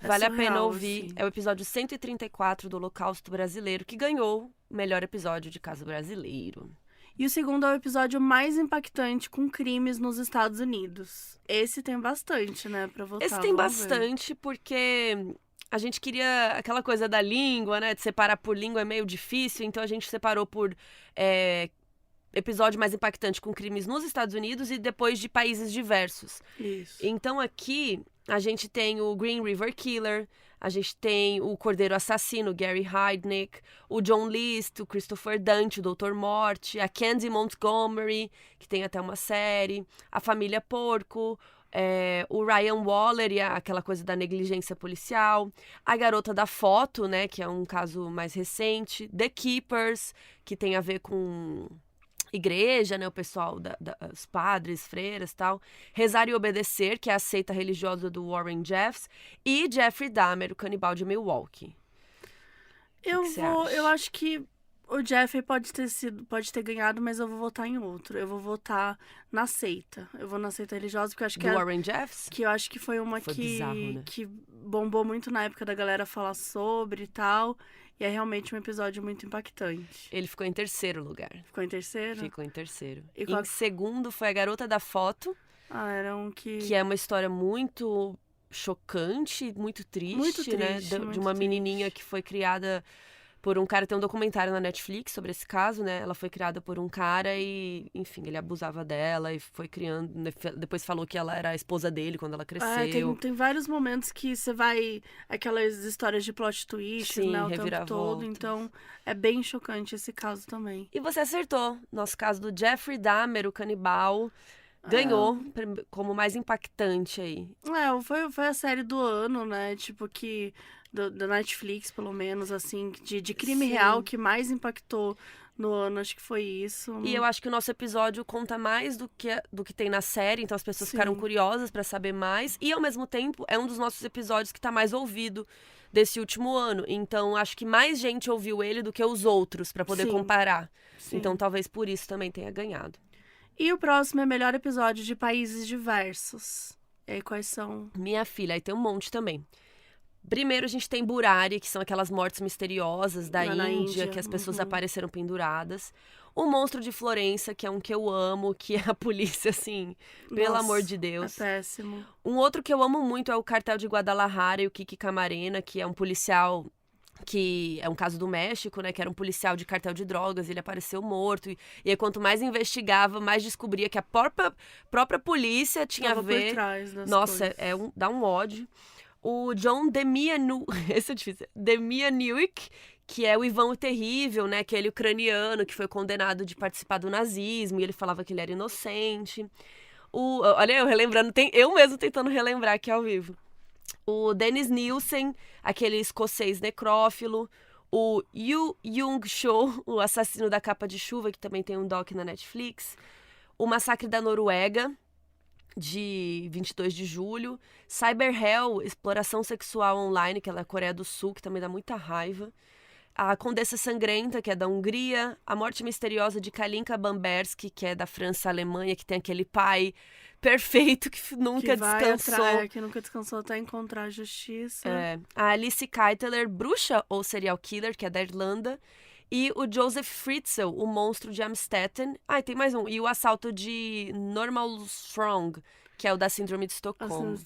[SPEAKER 2] Vale a pena
[SPEAKER 3] surreal,
[SPEAKER 2] ouvir.
[SPEAKER 3] assim.
[SPEAKER 2] É o episódio 134 do Holocausto Brasileiro, que ganhou o melhor episódio de caso brasileiro.
[SPEAKER 3] E o segundo é o episódio mais impactante com crimes nos Estados Unidos. Esse tem bastante, né, pra votar.
[SPEAKER 2] Esse tem
[SPEAKER 3] vamos ver.
[SPEAKER 2] bastante, porque a gente queria aquela coisa da língua, né? De separar por língua é meio difícil, então a gente separou por episódio mais impactante com crimes nos Estados Unidos e depois de países diversos.
[SPEAKER 3] Isso.
[SPEAKER 2] Então aqui a gente tem o Green River Killer, a gente tem o Cordeiro Assassino, Gary Heidnik, o John List, o Christopher Dante, o Dr. Morte, a Candy Montgomery, que tem até uma série, a Família Porco, o Ryan Waller e aquela coisa da negligência policial, a Garota da Foto, né, que é um caso mais recente, The Keepers, que tem a ver com igreja, né, o pessoal, os padres, freiras e tal, Rezar e Obedecer, que é a seita religiosa do Warren Jeffs, e Jeffrey Dahmer, o canibal de Milwaukee.
[SPEAKER 3] Eu acho que o Jeffrey pode ter ganhado, mas eu vou votar em outro. Eu vou votar na seita. Eu vou na seita religiosa, porque eu acho que
[SPEAKER 2] Do Warren Jeffs?
[SPEAKER 3] que eu acho que foi uma
[SPEAKER 2] bizarro, né?
[SPEAKER 3] que bombou muito na época da galera falar sobre e tal. E é realmente um episódio muito impactante.
[SPEAKER 2] Ele ficou em terceiro lugar.
[SPEAKER 3] Ficou em terceiro?
[SPEAKER 2] Ficou em terceiro.
[SPEAKER 3] E
[SPEAKER 2] Em segundo foi a Garota da Foto,
[SPEAKER 3] era um que...
[SPEAKER 2] que é uma história muito chocante, muito triste, né?
[SPEAKER 3] triste,
[SPEAKER 2] De
[SPEAKER 3] muito
[SPEAKER 2] uma
[SPEAKER 3] triste.
[SPEAKER 2] menininha que foi criada por um cara. Tem um documentário na Netflix sobre esse caso, né? Ela foi criada por um cara e, enfim, ele abusava dela e foi criando. Depois falou que ela era a esposa dele quando ela cresceu.
[SPEAKER 3] Tem vários momentos que você vai... Aquelas histórias de plot twist,
[SPEAKER 2] Sim,
[SPEAKER 3] né? O tempo todo.
[SPEAKER 2] reviravoltas.
[SPEAKER 3] Então, é bem chocante esse caso também.
[SPEAKER 2] E você acertou. Nosso caso do Jeffrey Dahmer, o canibal, ganhou como mais impactante aí.
[SPEAKER 3] Foi a série do ano, né? Tipo, que da Netflix, pelo menos, assim, de crime
[SPEAKER 2] Sim.
[SPEAKER 3] real que mais impactou no ano, acho que foi isso.
[SPEAKER 2] E eu acho que o nosso episódio conta mais do que tem na série, então as pessoas ficaram
[SPEAKER 3] Sim.
[SPEAKER 2] curiosas pra saber mais. E, ao mesmo tempo, é um dos nossos episódios que tá mais ouvido desse último ano. Então, acho que mais gente ouviu ele do que os outros, pra poder
[SPEAKER 3] Sim.
[SPEAKER 2] comparar.
[SPEAKER 3] Sim.
[SPEAKER 2] Então, talvez por isso também tenha ganhado.
[SPEAKER 3] E o próximo é melhor episódio de países diversos. E aí, quais são?
[SPEAKER 2] Minha filha, aí tem um monte também. Primeiro, a gente tem Burari, que são aquelas mortes misteriosas da
[SPEAKER 3] Na
[SPEAKER 2] Índia,
[SPEAKER 3] Índia,
[SPEAKER 2] que as pessoas
[SPEAKER 3] uhum.
[SPEAKER 2] apareceram penduradas. O Monstro de Florença, que é um que eu amo, que é a polícia, assim, pelo
[SPEAKER 3] Nossa,
[SPEAKER 2] amor de Deus.
[SPEAKER 3] É péssimo.
[SPEAKER 2] Um outro que eu amo muito é o Cartel de Guadalajara e o Kiki Camarena, que é um policial que é um caso do México, né, que era um policial de cartel de drogas, ele apareceu morto, e aí quanto mais investigava, mais descobria que a própria polícia tinha
[SPEAKER 3] Tava
[SPEAKER 2] a ver.
[SPEAKER 3] por trás das
[SPEAKER 2] Nossa,
[SPEAKER 3] coisas.
[SPEAKER 2] dá um ódio. O John esse é difícil, Demianowicz, que é o Ivan o Terrível, né, aquele ucraniano que foi condenado de participar do nazismo, e ele falava que ele era inocente. Olha, eu relembrando, eu mesmo tentando relembrar aqui ao vivo. O Dennis Nielsen, aquele escocês necrófilo. O Yu Jung-cho, o assassino da capa de chuva, que também tem um doc na Netflix. O Massacre da Noruega, de 22 de julho. Cyber Hell, exploração sexual online, que é da Coreia do Sul, que também dá muita raiva. A Condessa Sangrenta, que é da Hungria. A Morte Misteriosa de Kalinka Bambersky, que é da França e Alemanha, que tem aquele pai perfeito que nunca descansou.
[SPEAKER 3] Que nunca descansou até encontrar a justiça.
[SPEAKER 2] A Alice Keiteler, Bruxa ou Serial Killer, que é da Irlanda. E o Joseph Fritzl, o Monstro de Amstetten. Ah, e tem mais um. E o Assalto de Normalstrong, que é o da Síndrome de Estocolmo.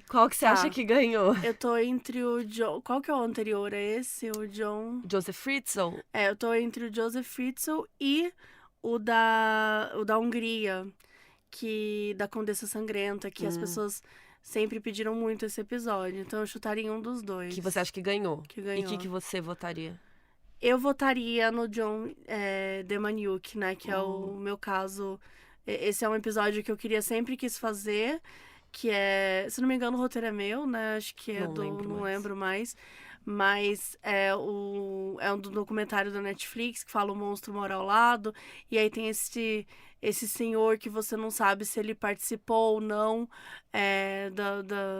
[SPEAKER 2] Qual que você acha que ganhou?
[SPEAKER 3] Eu tô entre o John... Qual que é o anterior a esse? O John...
[SPEAKER 2] Joseph Fritzl?
[SPEAKER 3] Eu tô entre o Joseph Fritzl e o da Hungria, da Condessa Sangrenta, que as pessoas sempre pediram muito esse episódio. Então eu chutaria um dos dois.
[SPEAKER 2] Que você acha que ganhou?
[SPEAKER 3] Que ganhou.
[SPEAKER 2] E que você votaria?
[SPEAKER 3] Eu votaria no John Demjanjuk, né? Que é o meu caso. Esse é um episódio que eu sempre quis fazer. Que é... Se não me engano, o roteiro é meu, né? Acho que é não lembro mais. Mas é um documentário da Netflix que fala o monstro mora ao lado. E aí tem esse senhor que você não sabe se ele participou ou não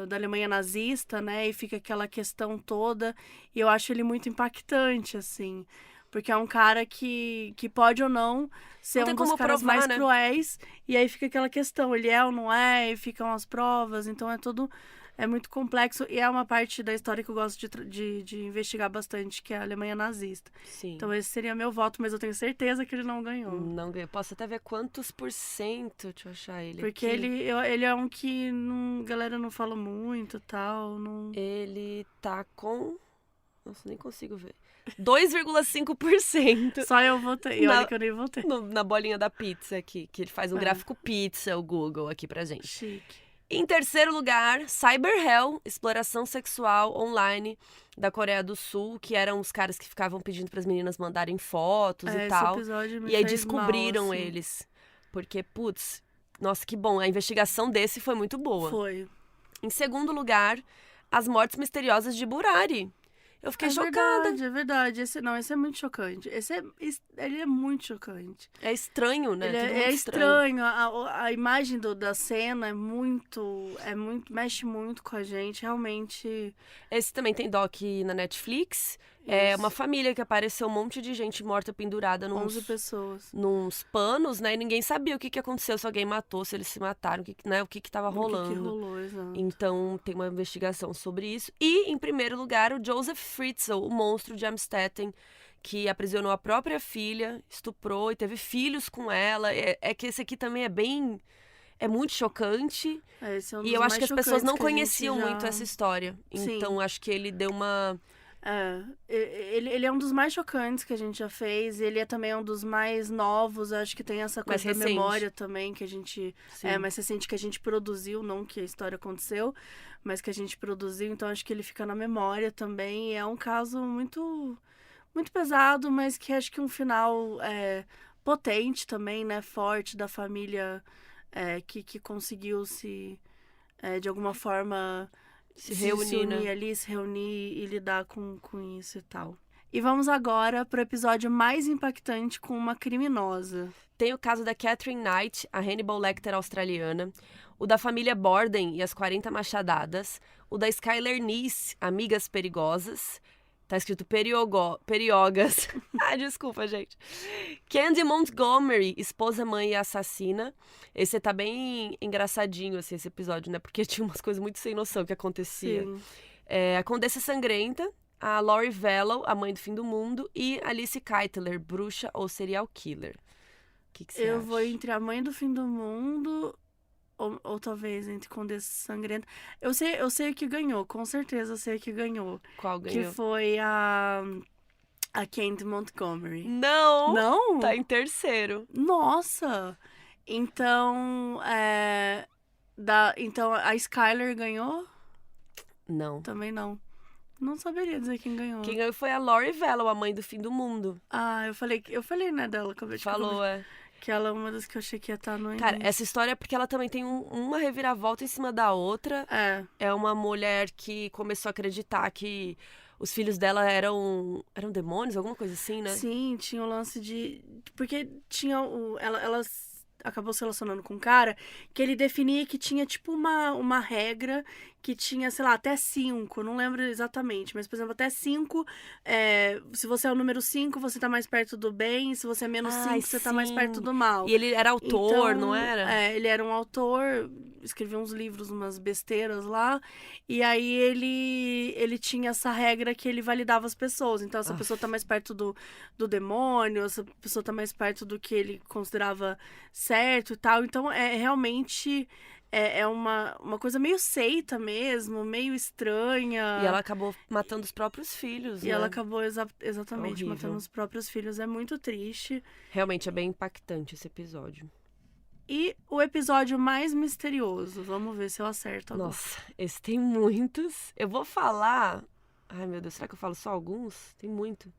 [SPEAKER 3] da Alemanha nazista, né? E fica aquela questão toda. E eu acho ele muito impactante, assim. Porque é um cara que pode ou não ser um dos caras mais cruéis. E aí fica aquela questão, ele é ou não é? E ficam as provas. Então é muito complexo. E é uma parte da história que eu gosto de investigar bastante, que é a Alemanha nazista.
[SPEAKER 2] Sim.
[SPEAKER 3] Então esse seria meu voto, mas eu tenho certeza que ele não ganhou.
[SPEAKER 2] Não ganhou. Posso até ver quantos %, deixa eu achar ele
[SPEAKER 3] Porque
[SPEAKER 2] aqui.
[SPEAKER 3] ele é um que a galera não fala muito e tal. Não...
[SPEAKER 2] Ele tá com... Nossa, nem consigo ver. 2,5%.
[SPEAKER 3] Só eu votei, olha que eu nem votei.
[SPEAKER 2] Na bolinha da pizza aqui, que ele faz um gráfico pizza, o Google, aqui pra gente.
[SPEAKER 3] Chique.
[SPEAKER 2] Em terceiro lugar, Cyber Hell, exploração sexual online da Coreia do Sul, que eram os caras que ficavam pedindo pras meninas mandarem fotos e tal.
[SPEAKER 3] Esse episódio me
[SPEAKER 2] E aí
[SPEAKER 3] fez
[SPEAKER 2] descobriram
[SPEAKER 3] mal, assim.
[SPEAKER 2] eles. Porque, putz, nossa, que bom. A investigação desse foi muito boa.
[SPEAKER 3] Foi.
[SPEAKER 2] Em segundo lugar, As Mortes Misteriosas de Burari. Eu fiquei chocada.
[SPEAKER 3] É verdade. Esse é muito chocante. Ele é muito chocante.
[SPEAKER 2] É estranho, né?
[SPEAKER 3] Ele é estranho. A imagem da cena mexe muito com a gente, realmente.
[SPEAKER 2] Esse também tem doc na Netflix. É uma família que apareceu um monte de gente morta pendurada
[SPEAKER 3] 11 pessoas.
[SPEAKER 2] Nos panos, né? E ninguém sabia o que aconteceu, se alguém matou, se eles se mataram, o que tava rolando.
[SPEAKER 3] O que rolou, exato.
[SPEAKER 2] Então tem uma investigação sobre isso. E, em primeiro lugar, o Joseph Fritzl, o monstro de Amstetten, que aprisionou a própria filha, estuprou e teve filhos com ela. É que esse aqui também é muito chocante.
[SPEAKER 3] Esse é um dos
[SPEAKER 2] e eu acho que as pessoas não
[SPEAKER 3] que
[SPEAKER 2] conheciam muito essa história.
[SPEAKER 3] Sim.
[SPEAKER 2] Então acho que ele deu uma...
[SPEAKER 3] Ele é um dos mais chocantes que a gente já fez. Ele é também um dos mais novos. Acho que tem essa coisa da memória também, que a gente... mais recente que a gente produziu, não que a história aconteceu, mas que a gente produziu. Então acho que ele fica na memória também. E é um caso muito, muito pesado, mas que acho que um final potente também, né? Forte, da família que conseguiu se, de alguma forma...
[SPEAKER 2] se reunir,
[SPEAKER 3] unir
[SPEAKER 2] né?
[SPEAKER 3] ali, se reunir e lidar com isso e tal. E vamos agora pro episódio mais impactante com uma criminosa.
[SPEAKER 2] Tem o caso da Catherine Knight, a Hannibal Lecter australiana, o da família Borden e as 40 machadadas, o da Skyler Nice, Amigas Perigosas, tá escrito periogas, desculpa, gente, Candy Montgomery, Esposa, Mãe e Assassina. Esse tá bem engraçadinho, assim, esse episódio, né, porque tinha umas coisas muito sem noção que acontecia.
[SPEAKER 3] Sim.
[SPEAKER 2] A Condessa Sangrenta, a Lori Vallow, a Mãe do Fim do Mundo, e Alice Keitler, Bruxa ou Serial Killer. O que você acha?
[SPEAKER 3] Eu vou entre a Mãe do Fim do Mundo ou talvez entre Condessa Sangrenta. Eu sei que ganhou, com certeza eu sei que ganhou.
[SPEAKER 2] Qual ganhou?
[SPEAKER 3] Que foi a Candy Montgomery.
[SPEAKER 2] Não!
[SPEAKER 3] Não?
[SPEAKER 2] Tá em terceiro.
[SPEAKER 3] Nossa! Então, então a Skyler ganhou?
[SPEAKER 2] Não.
[SPEAKER 3] Também não. Não saberia dizer quem ganhou.
[SPEAKER 2] Quem ganhou foi a Lori Vallow, a Mãe do Fim do Mundo.
[SPEAKER 3] Ah, eu falei, né, dela. Acabei de
[SPEAKER 2] Falou,
[SPEAKER 3] que ela é uma das que eu achei que ia estar no
[SPEAKER 2] Cara,
[SPEAKER 3] início.
[SPEAKER 2] essa história é porque ela também tem uma reviravolta em cima da outra. É uma mulher que começou a acreditar que os filhos dela eram demônios, alguma coisa assim, né?
[SPEAKER 3] Sim, tinha o lance de... Porque tinha ela acabou se relacionando com um cara que ele definia que tinha, tipo, uma regra que tinha, sei lá, até 5, não lembro exatamente, mas, por exemplo, até 5, se você é o número 5, você tá mais perto do bem, se você é menos 5, você tá mais perto do mal.
[SPEAKER 2] E ele era autor,
[SPEAKER 3] Então,
[SPEAKER 2] não era?
[SPEAKER 3] Ele era um autor, escrevia uns livros, umas besteiras lá, e aí ele tinha essa regra que ele validava as pessoas. Então, essa pessoa tá mais perto do demônio, essa pessoa tá mais perto do que ele considerava certo e tal. Então, realmente... É uma coisa meio seita mesmo, meio estranha.
[SPEAKER 2] E ela acabou matando os próprios filhos, né?
[SPEAKER 3] E ela acabou exatamente
[SPEAKER 2] Horrível.
[SPEAKER 3] matando os próprios filhos. É muito triste.
[SPEAKER 2] Realmente é bem impactante esse episódio.
[SPEAKER 3] E o episódio mais misterioso. Vamos ver se eu acerto agora.
[SPEAKER 2] Nossa, esse tem muitos. Eu vou falar... Ai, meu Deus, será que eu falo só alguns? Tem muito.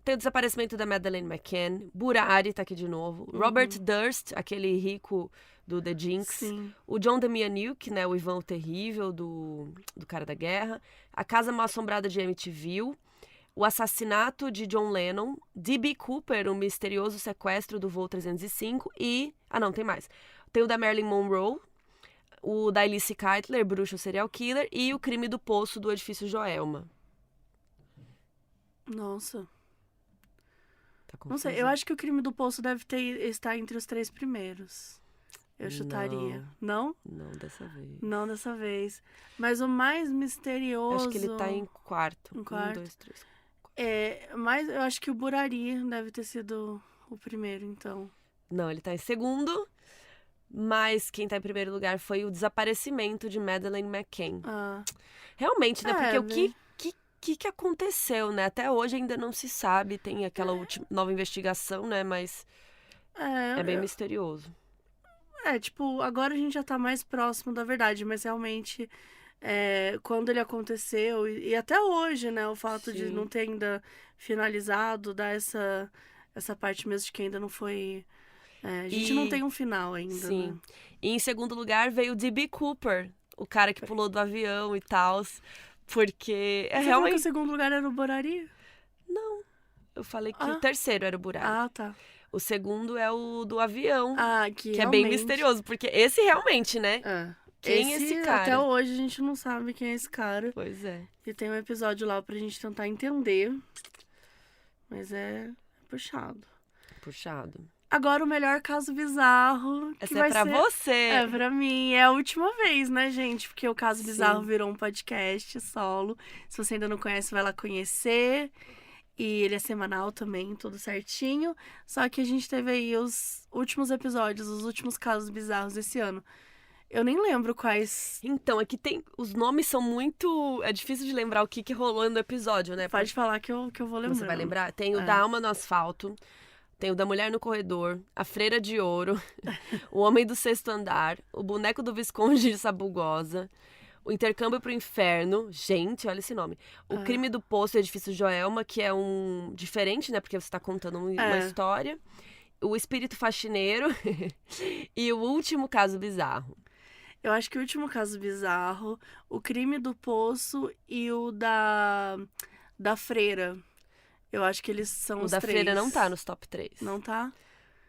[SPEAKER 2] Tem o desaparecimento da Madeleine McCann. Burari tá aqui de novo. Robert Durst, aquele rico do The Jinx.
[SPEAKER 3] Sim.
[SPEAKER 2] O John Demianuk, né? O Ivan o Terrível, do Cara da Guerra. A Casa Mal Assombrada de Amityville. O assassinato de John Lennon. D.B. Cooper, o misterioso sequestro do voo 305. E... Ah, não, tem mais. Tem o da Marilyn Monroe. O da Alice Keitler, Bruxa ou Serial Killer. E o Crime do Poço do Edifício Joelma.
[SPEAKER 3] Nossa.
[SPEAKER 2] Tá
[SPEAKER 3] Não sei, eu acho que o Crime do Poço deve estar entre os 3 primeiros. Eu chutaria. Não?
[SPEAKER 2] Não, dessa vez.
[SPEAKER 3] Não dessa vez. Mas o mais misterioso...
[SPEAKER 2] Acho que ele tá em quarto.
[SPEAKER 3] Em quarto.
[SPEAKER 2] 1, 2, 3.
[SPEAKER 3] Mas eu acho que o Burari deve ter sido o primeiro, então.
[SPEAKER 2] Não, ele tá em segundo. Mas quem tá em primeiro lugar foi o desaparecimento de Madeleine McCann.
[SPEAKER 3] Ah.
[SPEAKER 2] Realmente, né? Porque o
[SPEAKER 3] né?
[SPEAKER 2] que aconteceu, né? Até hoje ainda não se sabe. Tem aquela nova investigação, né? Mas é bem misterioso.
[SPEAKER 3] Tipo, agora a gente já tá mais próximo da verdade, mas realmente, quando ele aconteceu, e até hoje, né, o fato de não ter ainda finalizado, dá essa parte mesmo de que ainda não foi... a gente não tem um final ainda,
[SPEAKER 2] Sim.
[SPEAKER 3] né?
[SPEAKER 2] E em segundo lugar veio o D.B. Cooper, o cara que pulou do avião e tal, porque
[SPEAKER 3] Você falou que o segundo lugar era o Burari?
[SPEAKER 2] Não, eu falei que o terceiro era o Burari.
[SPEAKER 3] Ah, tá.
[SPEAKER 2] O segundo é o do avião,
[SPEAKER 3] que
[SPEAKER 2] é bem misterioso, porque esse realmente, né? Quem é esse cara?
[SPEAKER 3] Até hoje a gente não sabe quem é esse cara.
[SPEAKER 2] Pois é.
[SPEAKER 3] E tem um episódio lá pra gente tentar entender. Mas é puxado.
[SPEAKER 2] Puxado.
[SPEAKER 3] Agora o melhor caso bizarro.
[SPEAKER 2] Essa é pra você.
[SPEAKER 3] É pra mim. É a última vez, né, gente? Porque o Caso Bizarro virou um podcast solo. Se você ainda não conhece, vai lá conhecer. E ele é semanal também, tudo certinho. Só que a gente teve aí os últimos episódios, os últimos casos bizarros desse ano. Eu nem lembro quais.
[SPEAKER 2] Então, aqui tem... Os nomes são muito... É difícil de lembrar o que rolou no episódio, né?
[SPEAKER 3] Pode falar que eu vou lembrar.
[SPEAKER 2] Você vai lembrar? Tem o da Alma no Asfalto. Tem o da Mulher no Corredor. A Freira de Ouro. O Homem do Sexto Andar. O Boneco do Visconde de Sabugosa. O Intercâmbio pro Inferno. Gente, olha esse nome. O Crime do Poço e o Edifício Joelma, que é um... diferente, né? Porque você tá contando uma história. O Espírito Faxineiro. E o Último Caso Bizarro.
[SPEAKER 3] Eu acho que o último caso bizarro, o crime do Poço e o da Freira. Eu acho que eles são
[SPEAKER 2] O
[SPEAKER 3] os
[SPEAKER 2] da
[SPEAKER 3] três.
[SPEAKER 2] Freira não tá nos top 3.
[SPEAKER 3] Não tá?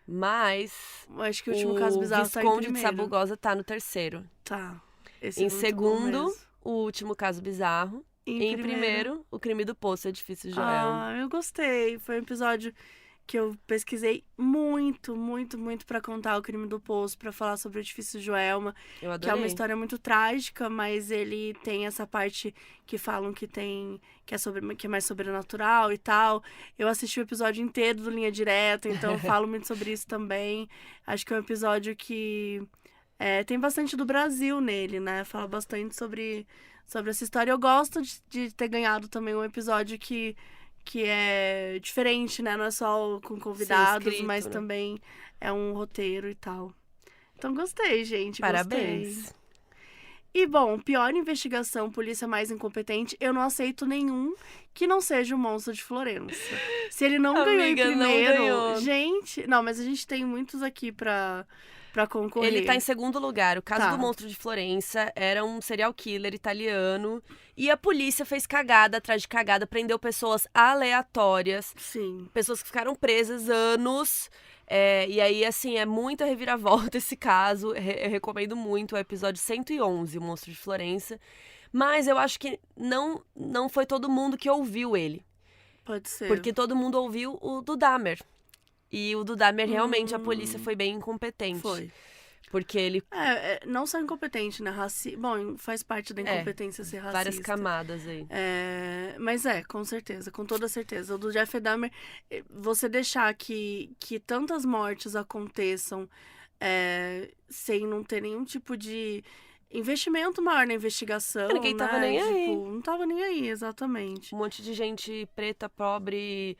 [SPEAKER 2] Mas
[SPEAKER 3] Eu acho que o último caso bizarro tá em
[SPEAKER 2] Visconde de
[SPEAKER 3] primeiro.
[SPEAKER 2] Sabugosa tá no 3º.
[SPEAKER 3] Tá. Esse
[SPEAKER 2] Em
[SPEAKER 3] é muito bom
[SPEAKER 2] segundo,
[SPEAKER 3] mesmo.
[SPEAKER 2] o último caso bizarro. Em primeiro, o crime do Poço, Edifício Joel.
[SPEAKER 3] Eu gostei. Foi um episódio que eu pesquisei muito, muito, muito pra contar o crime do Poço, pra falar sobre o Edifício Joelma,
[SPEAKER 2] Eu adorei.
[SPEAKER 3] que é uma história muito trágica, mas ele tem essa parte que falam que é mais sobrenatural e tal. Eu assisti o episódio inteiro do Linha Direta, então eu falo muito sobre isso também. Acho que é um episódio que tem bastante do Brasil nele, né? Fala bastante sobre essa história. Eu gosto de ter ganhado também um episódio que é diferente, né? Não é só com convidados,
[SPEAKER 2] escrito,
[SPEAKER 3] mas
[SPEAKER 2] né?
[SPEAKER 3] também é um roteiro e tal. Então gostei, gente.
[SPEAKER 2] Parabéns.
[SPEAKER 3] Gostei. E, bom, pior investigação, polícia mais incompetente, eu não aceito nenhum que não seja o Monstro de Florença. Se ele não ganhou em
[SPEAKER 2] Amiga, não
[SPEAKER 3] primeiro,
[SPEAKER 2] ganhou.
[SPEAKER 3] gente... Não, mas a gente tem muitos aqui pra concorrer.
[SPEAKER 2] Ele tá em segundo lugar. O caso
[SPEAKER 3] Tá.
[SPEAKER 2] do Monstro de Florença era um serial killer italiano. E a polícia fez cagada atrás de cagada, prendeu pessoas aleatórias.
[SPEAKER 3] Sim.
[SPEAKER 2] Pessoas que ficaram presas anos. E aí, assim, é muita reviravolta esse caso. Eu recomendo muito o episódio 111, O Monstro de Florença. Mas eu acho que não foi todo mundo que ouviu ele.
[SPEAKER 3] Pode ser.
[SPEAKER 2] Porque todo mundo ouviu o do Dahmer. E o do Dahmer, realmente, a polícia foi bem incompetente.
[SPEAKER 3] Foi.
[SPEAKER 2] Porque ele...
[SPEAKER 3] não só incompetente, né? Bom, faz parte da incompetência ser racista.
[SPEAKER 2] Várias camadas aí.
[SPEAKER 3] Mas com certeza, com toda certeza. O do Jeffrey Dahmer, você deixar que tantas mortes aconteçam sem não ter nenhum tipo de investimento maior na investigação,
[SPEAKER 2] Ninguém tava nem aí.
[SPEAKER 3] Tipo, não tava nem aí, exatamente.
[SPEAKER 2] Um monte de gente preta, pobre,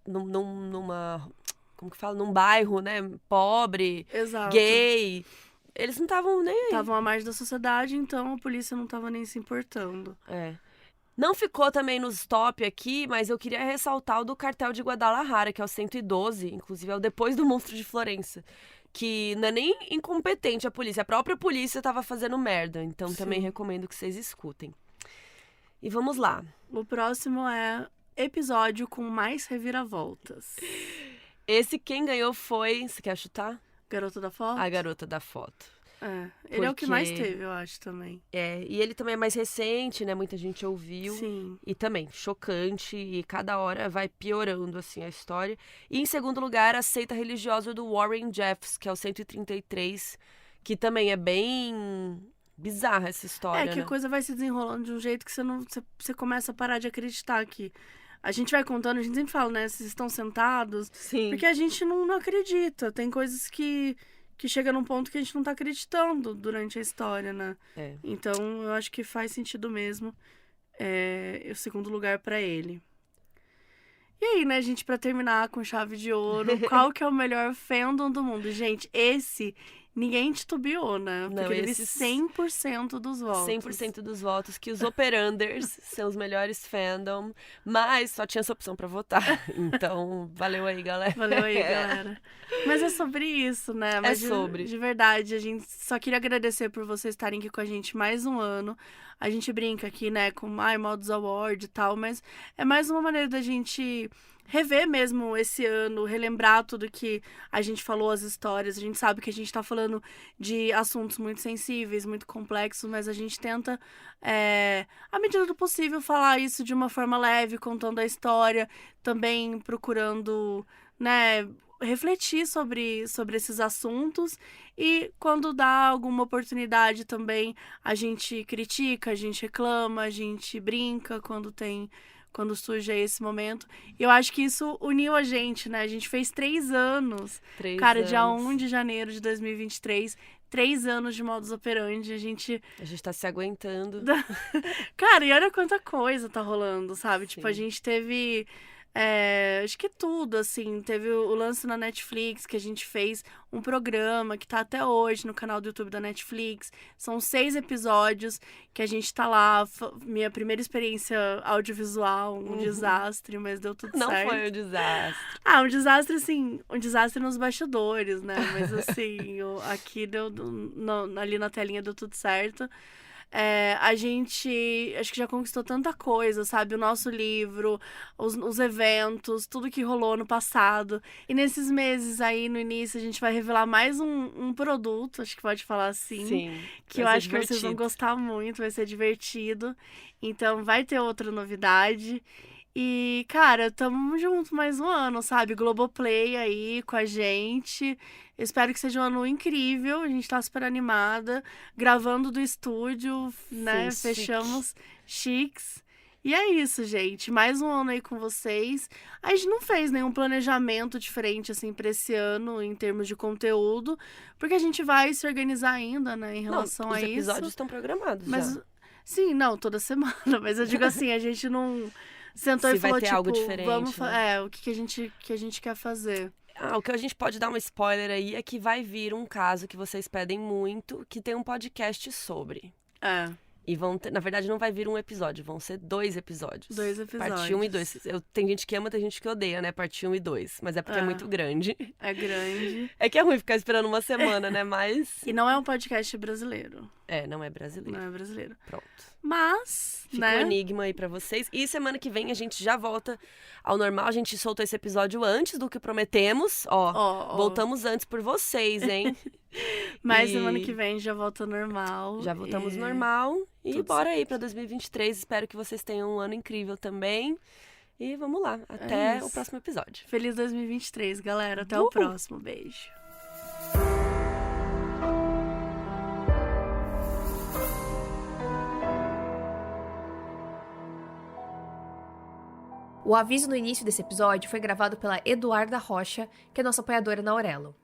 [SPEAKER 2] numa... Como que fala? Num bairro, né? Pobre,
[SPEAKER 3] Exato.
[SPEAKER 2] gay. Eles não estavam nem aí.
[SPEAKER 3] Estavam à margem da sociedade, então a polícia não tava nem se importando.
[SPEAKER 2] Não ficou também nos top aqui, mas eu queria ressaltar o do Cartel de Guadalajara, que é o 112, inclusive é o depois do Monstro de Florença. Que não é nem incompetente a polícia, a própria polícia tava fazendo merda. Então também recomendo que vocês escutem. E vamos lá.
[SPEAKER 3] O próximo é episódio com mais reviravoltas.
[SPEAKER 2] Esse quem ganhou foi... Você quer chutar?
[SPEAKER 3] Garota da Foto?
[SPEAKER 2] A Garota da Foto.
[SPEAKER 3] Ele é o que mais teve, eu acho, também.
[SPEAKER 2] E ele também é mais recente, né? Muita gente ouviu.
[SPEAKER 3] Sim.
[SPEAKER 2] E também, chocante. E cada hora vai piorando, assim, a história. E em segundo lugar, a seita religiosa do Warren Jeffs, que é o 133. Que também é bem bizarra essa história,
[SPEAKER 3] Que a coisa vai se desenrolando de um jeito que você começa a parar de acreditar que... A gente vai contando, a gente sempre fala, né? Vocês estão sentados.
[SPEAKER 2] Sim.
[SPEAKER 3] Porque a gente não acredita. Tem coisas que chega num ponto que a gente não tá acreditando durante a história, né? Então, eu acho que faz sentido mesmo o segundo lugar pra ele. E aí, né, gente, pra terminar com chave de ouro, qual que é o melhor fandom do mundo? Gente, esse... Ninguém titubeou, né? Porque teve 100% dos votos.
[SPEAKER 2] 100% dos votos, que os operanders são os melhores fandom, mas só tinha essa opção pra votar. Então, valeu aí, galera.
[SPEAKER 3] Valeu aí, galera. Mas é sobre isso, né? Mas de verdade, a gente só queria agradecer por vocês estarem aqui com a gente mais um ano. A gente brinca aqui, né, com Modus Award e tal, mas é mais uma maneira da gente rever mesmo esse ano, relembrar tudo que a gente falou, as histórias. A gente sabe que a gente tá falando de assuntos muito sensíveis, muito complexos, mas a gente tenta, à medida do possível, falar isso de uma forma leve, contando a história, também procurando, né, refletir sobre esses assuntos. E quando dá alguma oportunidade também, a gente critica, a gente reclama, a gente brinca quando surge esse momento. E eu acho que isso uniu a gente, né? A gente fez 3 anos. Cara, dia 1 de janeiro de 2023, 3 anos de Modus Operandi. A gente
[SPEAKER 2] tá se aguentando.
[SPEAKER 3] Cara, e olha quanta coisa tá rolando, sabe?
[SPEAKER 2] Sim.
[SPEAKER 3] Tipo, a gente teve Acho que tudo, assim. Teve o lance na Netflix, que a gente fez um programa que tá até hoje no canal do YouTube da Netflix. São 6 episódios que a gente tá lá. Minha primeira experiência audiovisual, um desastre, mas deu tudo
[SPEAKER 2] Não
[SPEAKER 3] certo.
[SPEAKER 2] foi um desastre.
[SPEAKER 3] Um desastre, assim, um desastre nos bastidores, né? Mas, assim, aqui ali na telinha deu tudo certo. A gente, acho que já conquistou tanta coisa, sabe? O nosso livro, os eventos, tudo que rolou no passado. E nesses meses aí, no início, a gente vai revelar mais um produto, acho que pode falar assim.
[SPEAKER 2] Sim,
[SPEAKER 3] que eu acho que vocês vão gostar muito, vai ser divertido. Então, vai ter outra novidade. E, cara, tamo junto mais um ano, sabe? Globoplay aí com a gente. Espero que seja um ano incrível. A gente tá super animada. Gravando do estúdio, né?
[SPEAKER 2] Sim,
[SPEAKER 3] Fechamos chiques. E é isso, gente. Mais um ano aí com vocês. A gente não fez nenhum planejamento diferente, assim, pra esse ano, em termos de conteúdo. Porque a gente vai se organizar ainda, né? Em relação a isso.
[SPEAKER 2] Os episódios estão programados já.
[SPEAKER 3] Sim, não, toda semana. Mas eu digo assim, a gente não... sentou
[SPEAKER 2] Se
[SPEAKER 3] e falou,
[SPEAKER 2] vai ter
[SPEAKER 3] tipo,
[SPEAKER 2] algo diferente,
[SPEAKER 3] vamos
[SPEAKER 2] né?
[SPEAKER 3] o que a gente quer fazer.
[SPEAKER 2] O que a gente pode dar um spoiler aí é que vai vir um caso que vocês pedem muito, que tem um podcast sobre. E vão ter, na verdade, não vai vir um episódio, vão ser 2 episódios.
[SPEAKER 3] 2 episódios.
[SPEAKER 2] Parte 1 e 2. Tem gente que ama, tem gente que odeia, né? Parte 1 e 2. Mas é porque é muito grande.
[SPEAKER 3] É grande.
[SPEAKER 2] É que é ruim ficar esperando uma semana, né? Mas...
[SPEAKER 3] E não é um podcast brasileiro.
[SPEAKER 2] Não é brasileiro.
[SPEAKER 3] Não é brasileiro.
[SPEAKER 2] Pronto.
[SPEAKER 3] Mas,
[SPEAKER 2] fica um enigma aí pra vocês. E semana que vem a gente já volta ao normal. A gente soltou esse episódio antes do que prometemos. Voltamos antes por vocês, hein?
[SPEAKER 3] Mas semana que vem já volta ao normal.
[SPEAKER 2] Já voltamos normal. E bora aí pra 2023. Espero que vocês tenham um ano incrível também. E vamos lá. Até o próximo episódio.
[SPEAKER 3] Feliz 2023, galera. Até o próximo. Beijo.
[SPEAKER 4] O aviso no início desse episódio foi gravado pela Eduarda Rocha, que é nossa apoiadora na Aurelo.